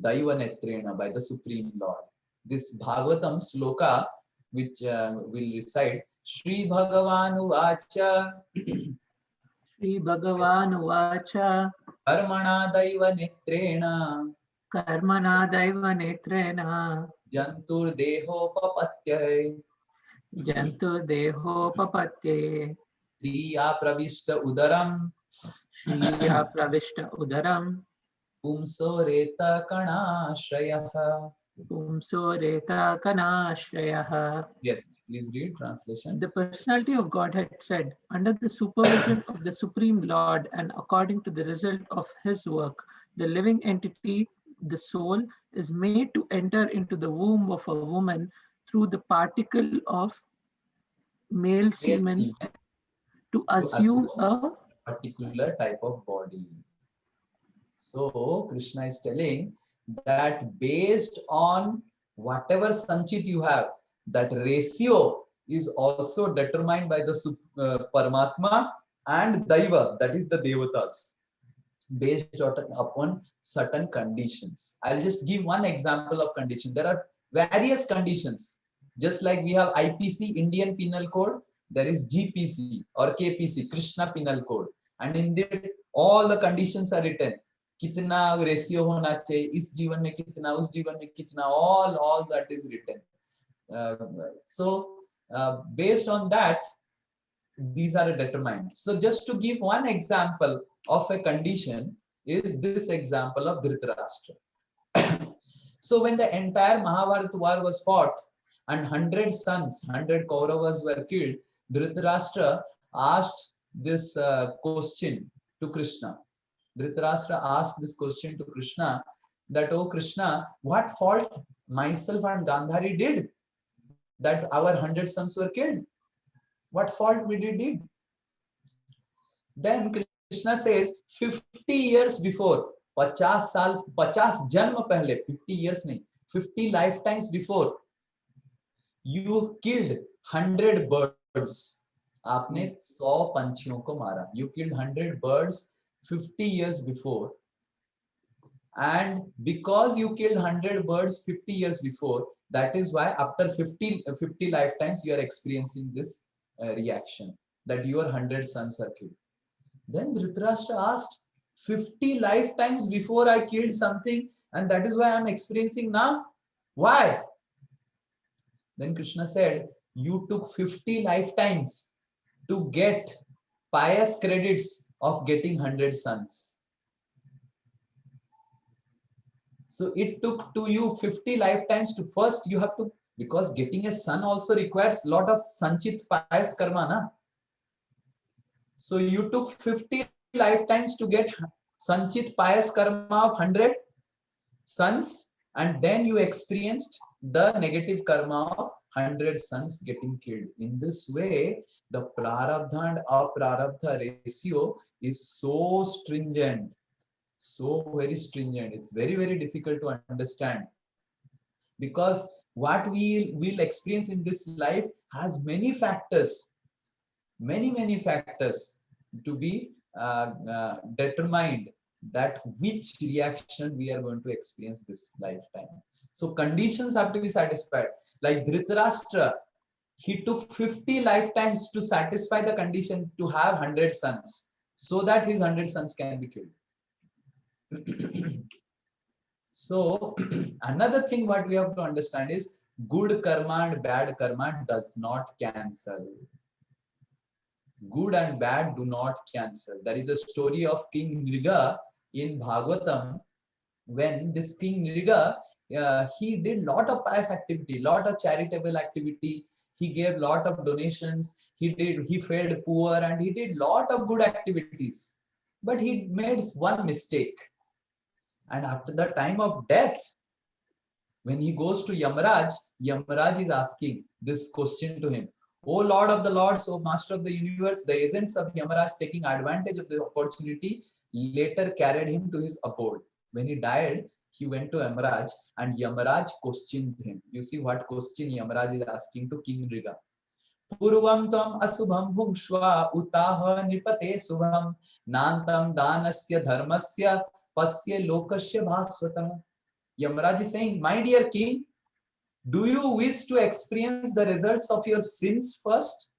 Daiva Netrena, by the Supreme Lord. This Bhagavatam sloka which will recite, Shri Bhagavan Uvacha, Shri Bhagavan Uvacha, Karmana Daiva Netrena, Karmana Daiva Netrena, Jantur Deho Papatyaye, Jantur Deho Papatye, Triya Pravishta Udaram, Shriya Pravishta Udaram, Pumso Reta Kanashrayah. Pumso Reta Kanashrayah. Yes, please read translation. The personality of Godhead said, under the supervision of the Supreme Lord and according to the result of his work, the living entity, the soul, is made to enter into the womb of a woman through the particle of male semen to assume a particular type of body. So Krishna is telling that based on whatever sanchit you have, that ratio is also determined by the Paramatma and Daiva, that is the Devatas, based upon certain conditions. I'll just give one example of condition. There are various conditions. Just like we have IPC, Indian Penal Code, there is GPC or KPC, Krishna Penal Code. And in that, all the conditions are written. Kitna ratio hona chahiye, is जीवन में कितना, उस जीवन में कितना, all that is written. Based on that, these are determined. So just to give one example of a condition is this example of Dhritarashtra. So when the entire Mahabharata war was fought and 100 sons, 100 Kauravas were killed, Dhritarashtra asked this question to Krishna. Dhritarashtra asked this question to Krishna that, oh Krishna, what fault myself and Gandhari did that our 100 sons were killed? What fault we did? Then Krishna says, 50 years before, 50 janma pehle, 50 years nahi, 50 lifetimes before, you killed 100 birds. Aapne 100 panchiyon ko mara. You killed 100 birds 50 years before. And because you killed 100 birds 50 years before, that is why after 50 lifetimes you are experiencing this reaction, that your 100 sons are killed. Then Dhritarashtra asked, 50 lifetimes before I killed something, and that is why I am experiencing now? Why? Then Krishna said, you took 50 lifetimes to get pious credits of getting 100 sons. So it took to you 50 lifetimes to first you have to, because getting a son also requires a lot of sanchit pious karma, na? So you took 50 lifetimes to get sanchit pious karma of 100 sons, and then you experienced the negative karma of 100 sons getting killed. In this way, the prarabdha and aprarabdha ratio is so stringent, so very stringent. It's very, very difficult to understand, because what we will experience in this life has many factors, many factors to be determined that which reaction we are going to experience this lifetime. So conditions have to be satisfied. Like Dhritarashtra, he took 50 lifetimes to satisfy the condition to have 100 sons, so that his 100 sons can be killed. So another thing what we have to understand is good karma and bad karma does not cancel. Good and bad do not cancel. That is the story of King Nriga in Bhagavatam. When this King Nriga, he did lot of pious activity, lot of charitable activity. He gave lot of donations. He fed poor, and he did lot of good activities. But he made one mistake. And after the time of death, when he goes to Yamaraj, Yamaraj is asking this question to him. O Lord of the Lords, O Master of the Universe, the agents of Yamaraj, taking advantage of the opportunity, later carried him to his abode. When he died, he went to Yamaraj, and Yamaraj questioned him. You see what question Yamaraj is asking to King Nriga. Purvam tam asubham bhungshva utaha nipate subham nantam danasya dharmasya pasya lokasya bhasvatam. Yamaraj is saying, my dear king, do you wish to experience the results of your sins first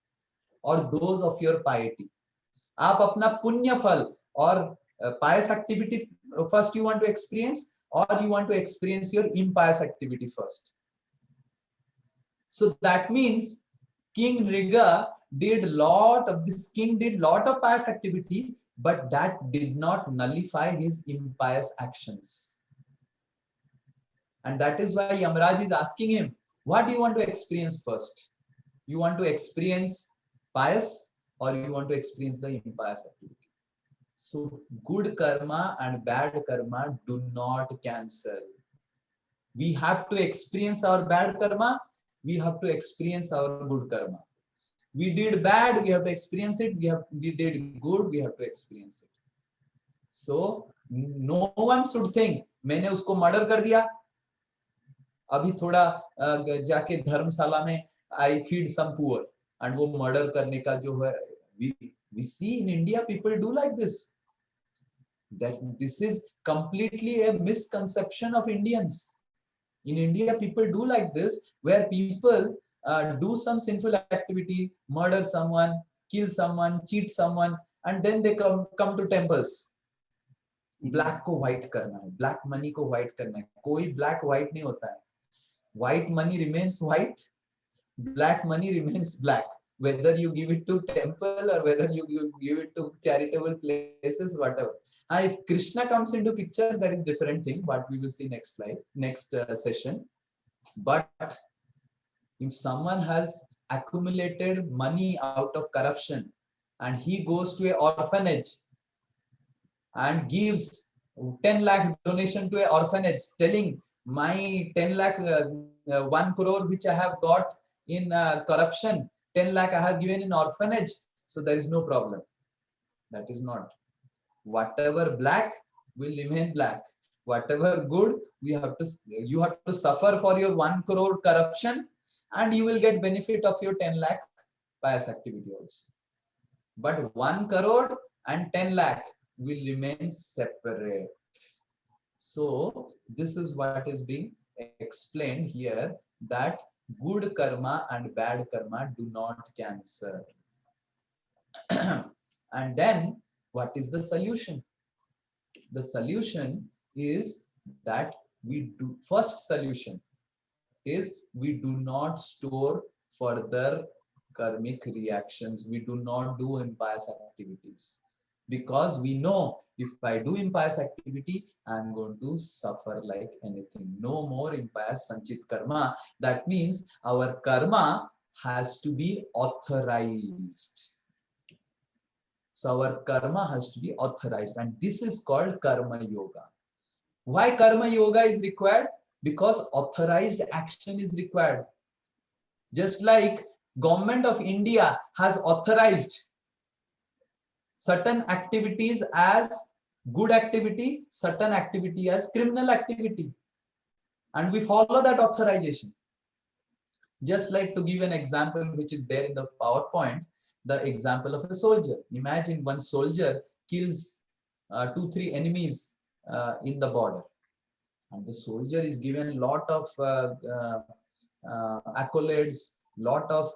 or those of your piety? आप अपना पुण्य फल और pious activity first you want to experience, or you want to experience your impious activity first? So that means King Nriga did lot of pious activity, but that did not nullify his impious actions. And that is why Yamaraj is asking him, what do you want to experience first? You want to experience pious, or you want to experience the impious activity? So good karma and bad karma do not cancel. We have to experience our bad karma, we have to experience our good karma. We did bad, we have to experience it. We did good, we have to experience it. So no one should think मैंने उसको murder कर दिया, अभी थोड़ा जाके धर्मशाला में I feed some poor, and वो murder करने का जो है, we see in India people do like this. That this is completely a misconception of Indians. In India, people do like this, where people do some sinful activity, murder someone, kill someone, cheat someone, and then they come to temples. Black को white करना है, black money को white करना है. कोई black white नहीं होता है. White money remains white, black money remains black. Whether you give it to temple or whether you give it to charitable places, whatever. If Krishna comes into picture, that is different thing, but we will see next slide, next session. But if someone has accumulated money out of corruption and he goes to an orphanage and gives 10 lakh donation to an orphanage, telling my 10 lakh, 1 crore which I have got in corruption, 10 lakh I have given in orphanage, so there is no problem. That is not. Whatever black will remain black. Whatever good, you have to suffer for your 1 crore corruption, and you will get benefit of your 10 lakh pious activity also. But 1 crore and 10 lakh will remain separate. So this is what is being explained here, that good karma and bad karma do not cancel. And then what is the solution? The solution is that first solution is we do not store further karmic reactions. We do not do impious activities, because we know if I do impious activity, I'm going to suffer like anything. No more impious sanchit karma. That means our karma has to be authorized. So our karma has to be authorized, and this is called karma yoga. Why karma yoga is required? Because authorized action is required. Just like Government of India has authorized certain activities as good activity, certain activity as criminal activity, and we follow that authorization. Just like, to give an example which is there in the PowerPoint, the example of a soldier. Imagine one soldier kills 2-3 enemies in the border, and the soldier is given a lot of accolades, lot of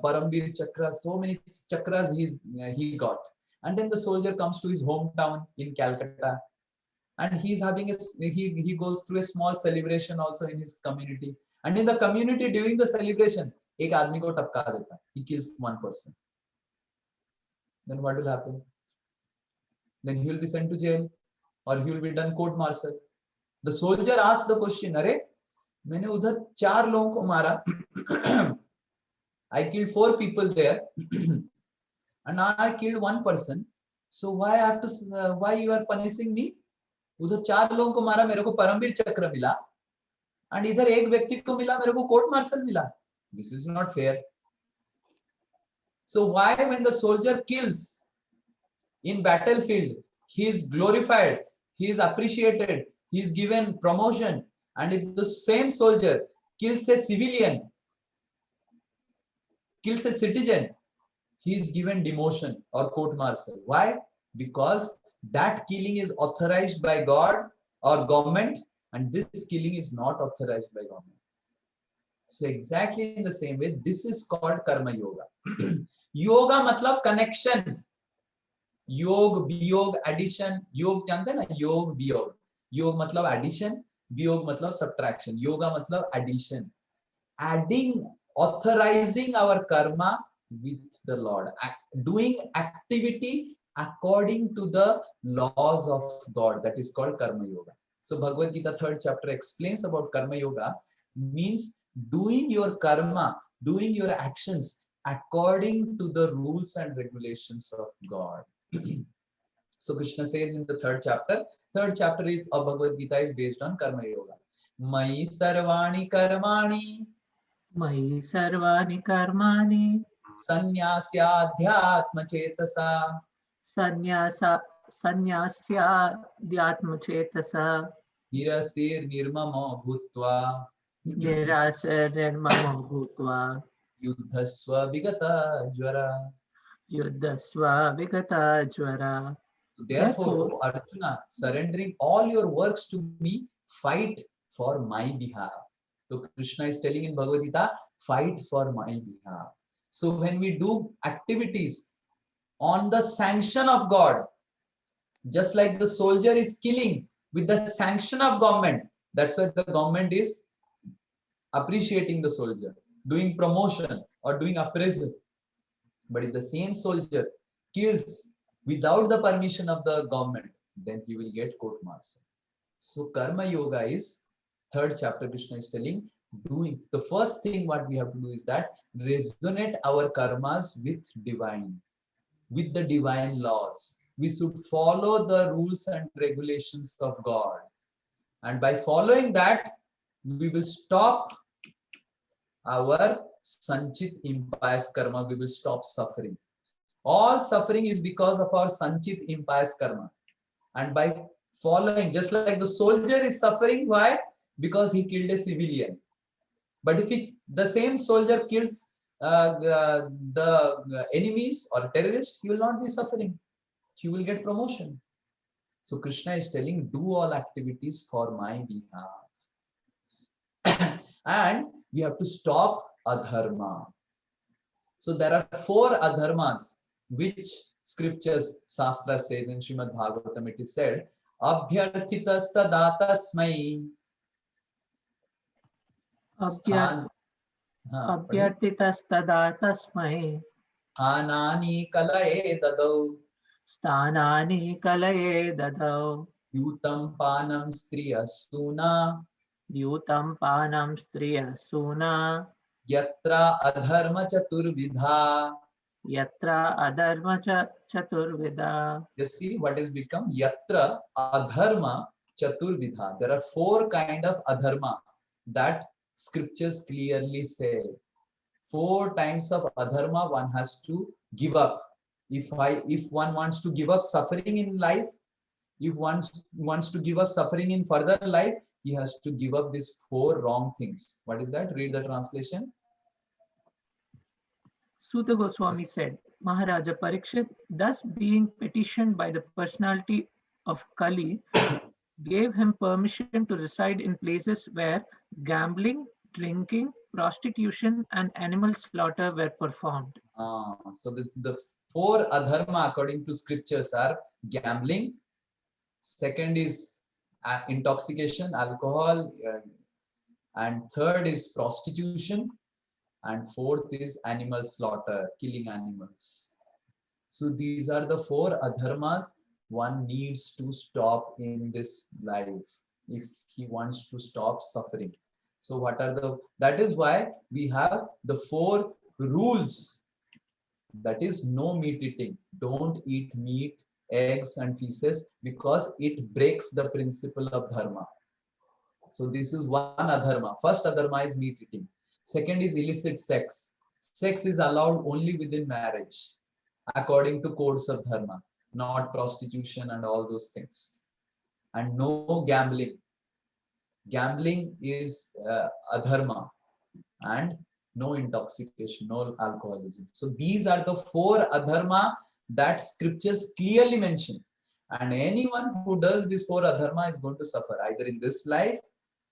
Parambir Chakras, so many chakras he got. And then the soldier comes to his hometown in Calcutta, and he's having he goes through a small celebration also in his community. And in the community, during the celebration, एक आदमी को टपका देता, he kills one person. Then what will happen? Then he will be sent to jail, or he will be done court martial. The soldier asked the question, अरे मैंने उधर 4 लोगों को मारा, I killed 4 people there, and now I killed 1 person. So why why you are punishing me? उधर 4 लोगों को मारा, मेरे को परमवीर चक्र मिला, and इधर एक व्यक्ति को मिला, मेरे को कोर्ट मार्शल मिला. This is not fair. So why, when the soldier kills in battlefield, he is glorified, he is appreciated, he is given promotion, and if the same soldier kills a civilian, kills a citizen, he is given demotion or court martial. Why? Because that killing is authorized by God or government, and this killing is not authorized by government. So exactly in the same way, this is called karma yoga. Yoga matlab connection. Yog, biyog, addition. Yog जानते हैं ना? Yog, biyog. Yog matlab addition, biyog matlab subtraction. Yoga matlab addition. Adding, authorizing our karma with the Lord. Doing activity according to the laws of God. That is called karma yoga. So Bhagavad Gita 3rd chapter explains about karma yoga, means doing your karma, doing your actions according to the rules and regulations of God. So Krishna says in the 3rd chapter is of Bhagavad Gita is based on karma yoga. Mai sarvani karmani. Mai sarvani karmani. Sannyasya chetasa. Sannyasya Nirasir nirmamo bhutva. nirasarnirmamo bhutva Yuddhasva vigata jvara. yuddhasva vigata jvara. Therefore, O Arjuna, surrendering all your works to me, fight for my behalf. So Krishna is telling in Bhagavad Gita, fight for my behalf. So when we do activities on the sanction of God, just like the soldier is killing with the sanction of government, that's why the government is appreciating the soldier, doing promotion or doing appraisal. But if the same soldier kills without the permission of the government, then he will get court martial. So karma yoga is third chapter. Krishna is telling, doing the first thing what we have to do is that resonate our karmas with divine, with the divine laws. We should follow the rules and regulations of God, and by following that, we will stop our sanchit impious karma. We will stop suffering. All suffering is because of our sanchit impious karma. And by following, just like the soldier is suffering, why? Because he killed a civilian. But if the same soldier kills the enemies or terrorists, he will not be suffering. He will get promotion. So Krishna is telling, do all activities for my behalf. And we have to stop adharma. So there are 4 adharmas which scriptures, Shastra says in Srimad Bhagavatam, it is said, Abhyarthitastadatasmai Abhyartitastada tasmai Sthanani kalaye dadau sthanani kalaye dadau Yutam panam striyasuna Dyutam panam striyasuna Yatra adharma chaturvidha. Yatra adharma chaturvida. You see what is become Yatra adharma chaturvidha. There are 4 kind of adharma that scriptures clearly say. 4 types of adharma one has to give up. If one wants to give up suffering in life, if one wants to give up suffering in further life, he has to give up these 4 wrong things. What is that? Read the translation. Suta Goswami said, Maharaja Parikshit, thus being petitioned by the personality of Kali, gave him permission to reside in places where gambling, drinking, prostitution, and animal slaughter were performed. So the 4 adharma according to scriptures are gambling. Second is intoxication, alcohol, and third is prostitution, and 4th is animal slaughter, killing animals. So these are the 4 adharmas one needs to stop in this life if he wants to stop suffering. So what are that is why we have the 4 rules. That is no meat eating. Don't eat meat, eggs and feces, because it breaks the principle of dharma. So this is one adharma. First adharma is meat eating. Second is illicit sex. Sex is allowed only within marriage, according to codes of dharma, not prostitution and all those things. And no gambling. Gambling is adharma. And no intoxication, no alcoholism. So these are the 4 adharma that scriptures clearly mention. And anyone who does this 4 adharma is going to suffer either in this life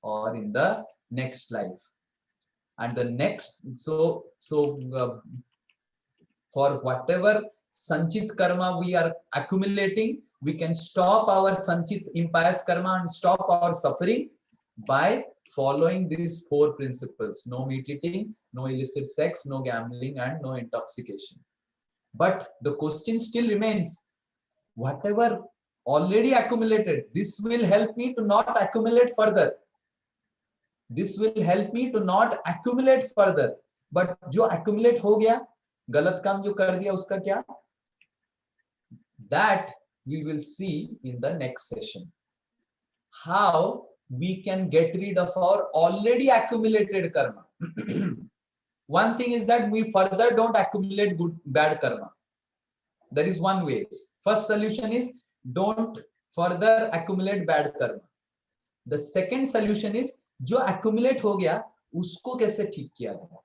or in the next life. And the next, for whatever sanchit karma we are accumulating, we can stop our sanchit impious karma and stop our suffering by following these 4 principles: no meat eating, no illicit sex, no gambling, and no intoxication. But the question still remains, whatever already accumulated, this will help me to not accumulate further. This will help me to not accumulate further. But जो accumulate हो गया, गलत काम जो कर दिया उसका क्या? That we will see in the next session. How we can get rid of our already accumulated karma. One thing is that we further don't accumulate bad karma. That is one way. First solution is don't further accumulate bad karma. The second solution is जो accumulate हो गया उसको कैसे ठीक किया जाए.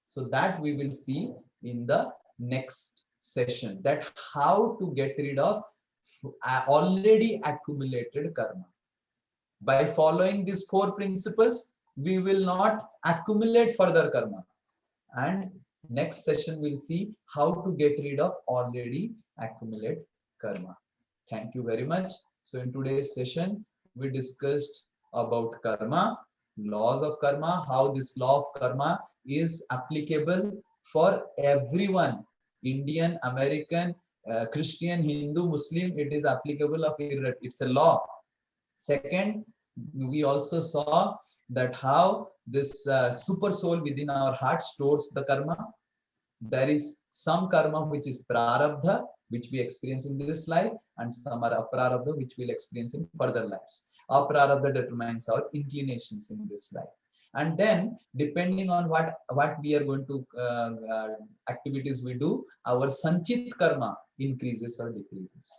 So that we will see in the next session, that how to get rid of already accumulated karma. By following these 4 principles, we will not accumulate further karma. And next session we'll see how to get rid of already accumulated karma. Thank you very much. So in today's session, we discussed about karma, laws of karma, how this law of karma is applicable for everyone, Indian, American, Christian, Hindu, Muslim. It is applicable of it. It's a law. Second, we also saw that how this super soul within our heart stores the karma. There is some karma which is prarabdha, which we experience in this life, and some are aprarabdha, which we'll experience in further lives. Aprarabdha determines our inclinations in this life. And then, depending on what we are going to activities we do, our sanchit karma increases or decreases.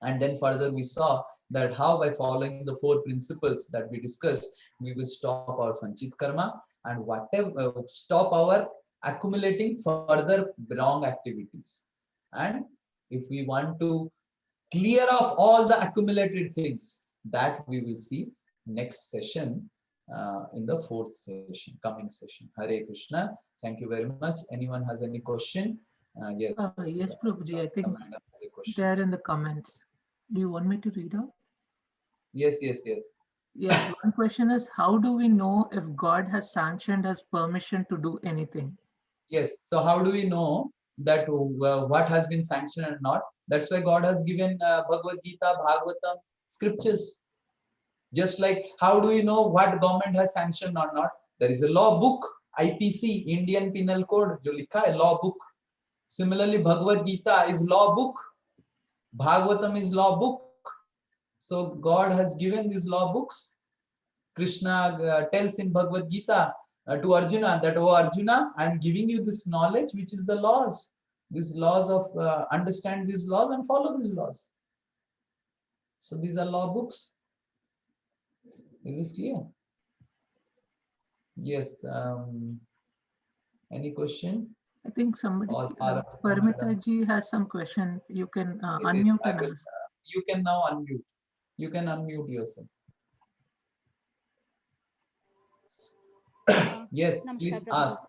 And then further we saw that how by following the 4 principles that we discussed, we will stop our sanchit karma and whatever stop our accumulating further wrong activities. And if we want to clear off all the accumulated things, that we will see next session in the 4th session, coming session. Hare Krishna. Thank you very much. Anyone has any question? Yes. Yes, Prabhuji, I think they are in the comments. Do you want me to read out? Yes. Yes, one question is, how do we know if God has sanctioned us permission to do anything? Yes, so how do we know that what has been sanctioned and not? That's why God has given Bhagavad Gita, Bhagavatam, scriptures. Just like how do we know what government has sanctioned or not? There is a law book, IPC, Indian Penal Code, jo likha hai, law book. Similarly, Bhagavad Gita is law book, Bhagavatam is law book. So God has given these law books. Krishna tells in Bhagavad Gita to Arjuna that, oh Arjuna, I am giving you this knowledge, which is the laws. These laws of understand these laws and follow these laws. So these are law books. Is this clear? Yes. Any question? I think somebody, Paramita ji has some question. You can unmute and ask. You can now unmute. You can unmute yourself. Yes, Namaskar, please Prabhuji. ask.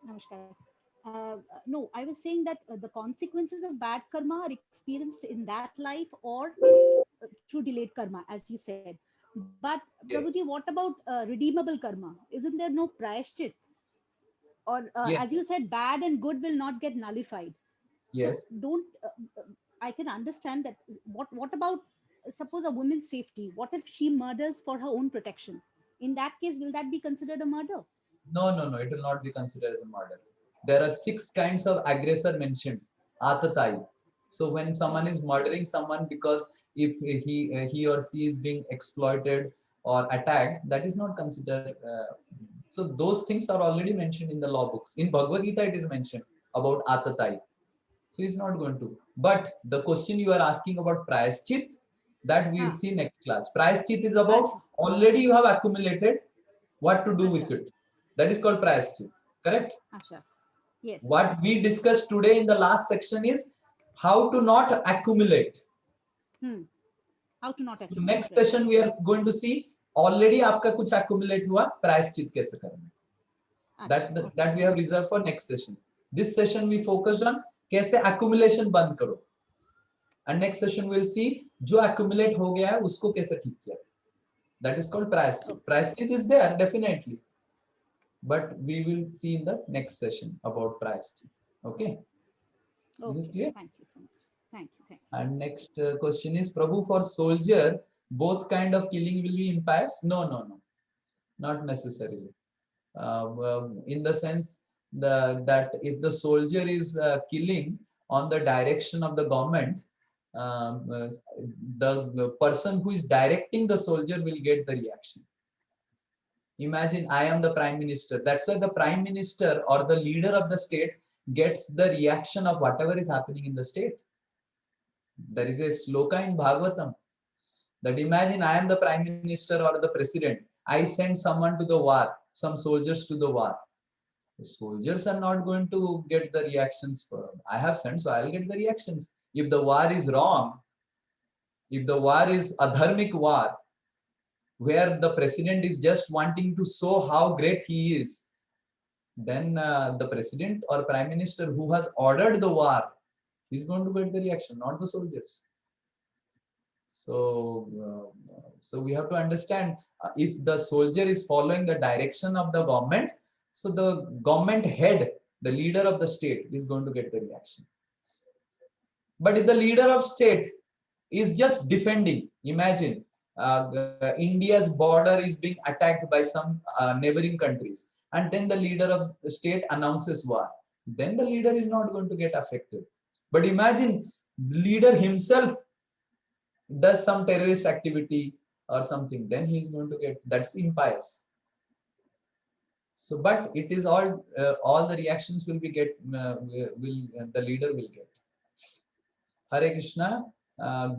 Namaskar. No, I was saying that the consequences of bad karma are experienced in that life or through delayed karma, as you said. But Yes. Prabhuji, what about redeemable karma? Isn't there no prayashchit? Or Yes. as you said, bad and good will not get nullified. Yes. So don't. I can understand that. What about suppose a woman's safety? What if she murders for her own protection? In that case, will that be considered a murder? No, it will not be considered as a murder. There are 6 kinds of aggressor mentioned. Atatai. So when someone is murdering someone because if he or she is being exploited or attacked, that is not considered. So those things are already mentioned in the law books. In Bhagavad Gita, it is mentioned about Atatai. So he's not going to. But the question you are asking about Prayashchit, that we'll see next class. Prayashchit is about already you have accumulated, what to do with it. That is called Prayashchit. Correct? Yes. What we discussed today in the last section is how to not accumulate. How to not so accumulate. Next session we are going to see already आपका कुछ accumulate हुआ, प्रायश्चित कैसे करना. That we have reserved for next session. This session we focused on कैसे accumulation बंद करो. And next session we'll see जो accumulate हो गया है उसको कैसे ठीक किया. That is called प्रायश्चित. प्रायश्चित is there definitely. But we will see in the next session about Prayashchit. Okay? Is this clear? Thank you so much. Thank you. And next question is, Prabhu, for soldier, both kind of killing will be impious? No. Not necessarily. In the sense that if the soldier is killing on the direction of the government, the person who is directing the soldier will get the reaction. Imagine I am the prime minister. That's why the prime minister or the leader of the state gets the reaction of whatever is happening in the state. There is a sloka in Bhagavatam that imagine I am the prime minister or the president. I send someone to the war, some soldiers to the war. The soldiers are not going to get the reactions. I have sent, so I'll get the reactions. If the war is wrong, if the war is a dharmic war, where the president is just wanting to show how great he is, then the president or prime minister who has ordered the war is going to get the reaction, not the soldiers. So, so we have to understand if the soldier is following the direction of the government, so the government head, the leader of the state, is going to get the reaction. But if the leader of state is just defending, imagine India's border is being attacked by some neighboring countries, and then the leader of the state announces war, then the leader is not going to get affected. But imagine the leader himself does some terrorist activity or something, then he is going to get, that's impious. So, but it is all the reactions will be get the leader will get. Hare Krishna.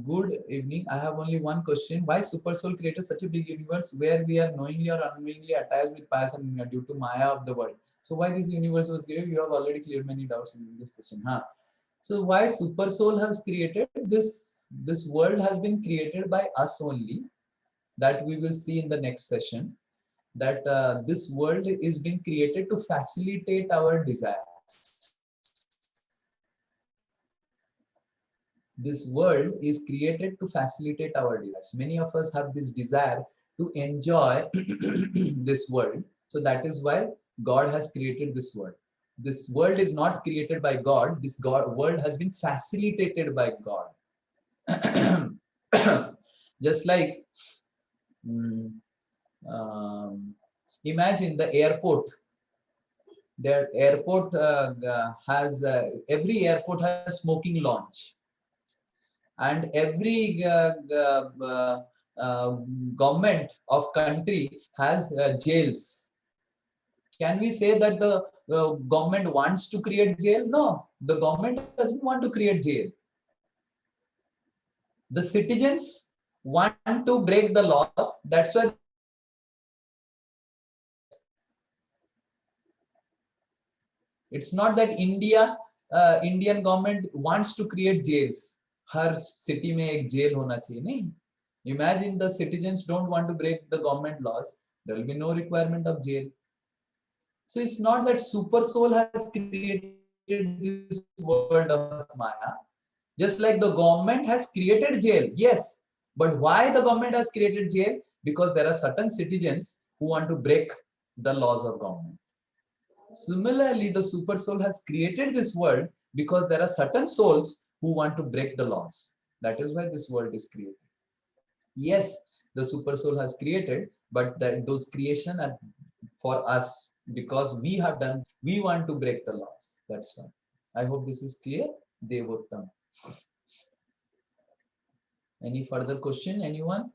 Good evening. I have only one question. Why Super Soul created such a big universe where we are knowingly or unknowingly attached with past and due to Maya of the world? So why this universe was created? You have already cleared many doubts in this session. So why Super Soul has created this? This world has been created by us only. That we will see in the next session. That this world is being created to facilitate our desires. This world is created to facilitate our desires. Many of us have this desire to enjoy this world. So that is why God has created this world. This world is not created by God. This world has been facilitated by God. Just like imagine the airport. The airport has every airport has smoking launch, and every government of country has jails. Can we say that the government wants to create jail? No, the government doesn't want to create jail. The citizens want to break the laws. That's why it's not that Indian government wants to create jails. Her city में एक jail होना चाहिए, नहीं. Imagine the citizens don't want to break the government laws. There will be no requirement of jail. So it's not that Super Soul has created this world of Maya. Just like the government has created jail, yes. But why the government has created jail? Because there are certain citizens who want to break the laws of government. Similarly, the Super Soul has created this world because there are certain souls who want to break the laws. That is why this world is created. Yes, the Super Soul has created, but those creation are for us because we have done, we want to break the laws. That's why. I hope this is clear. Devottam. Any further question, anyone?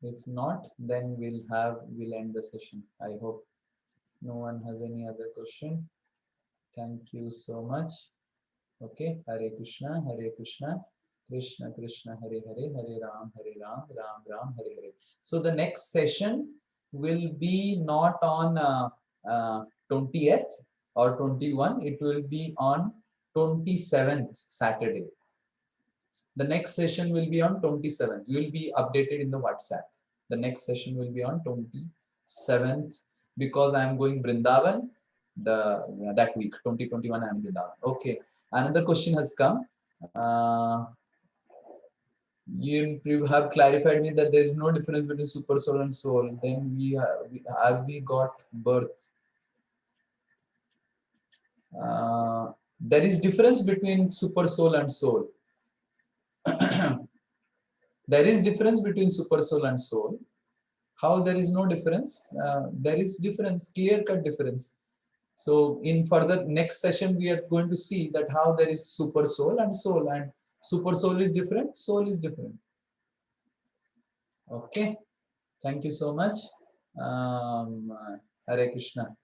If not, then we'll end the session. I hope no one has any other question. Thank you so much. Okay, Hare Krishna, Krishna Krishna, Hare Hare, Hare Ram, Ram Ram, Hare Hare. So the next session will be not on 20th or 21. It will be on 27th Saturday. The next session will be on 27th. You will be updated in the WhatsApp. The next session will be on 27th because I am going Vrindavan that week, 2021 I am Vrindavan. Okay. Another question has come. You have clarified me that there is no difference between Super Soul and Soul. Then we got birth. There is difference between Super Soul and Soul. There is difference between Super Soul and Soul. How there is no difference? There is difference, clear-cut difference. So in further next session, we are going to see that how there is Super Soul, and Super Soul is different, Soul is different. Okay. Thank you so much. Hare Krishna.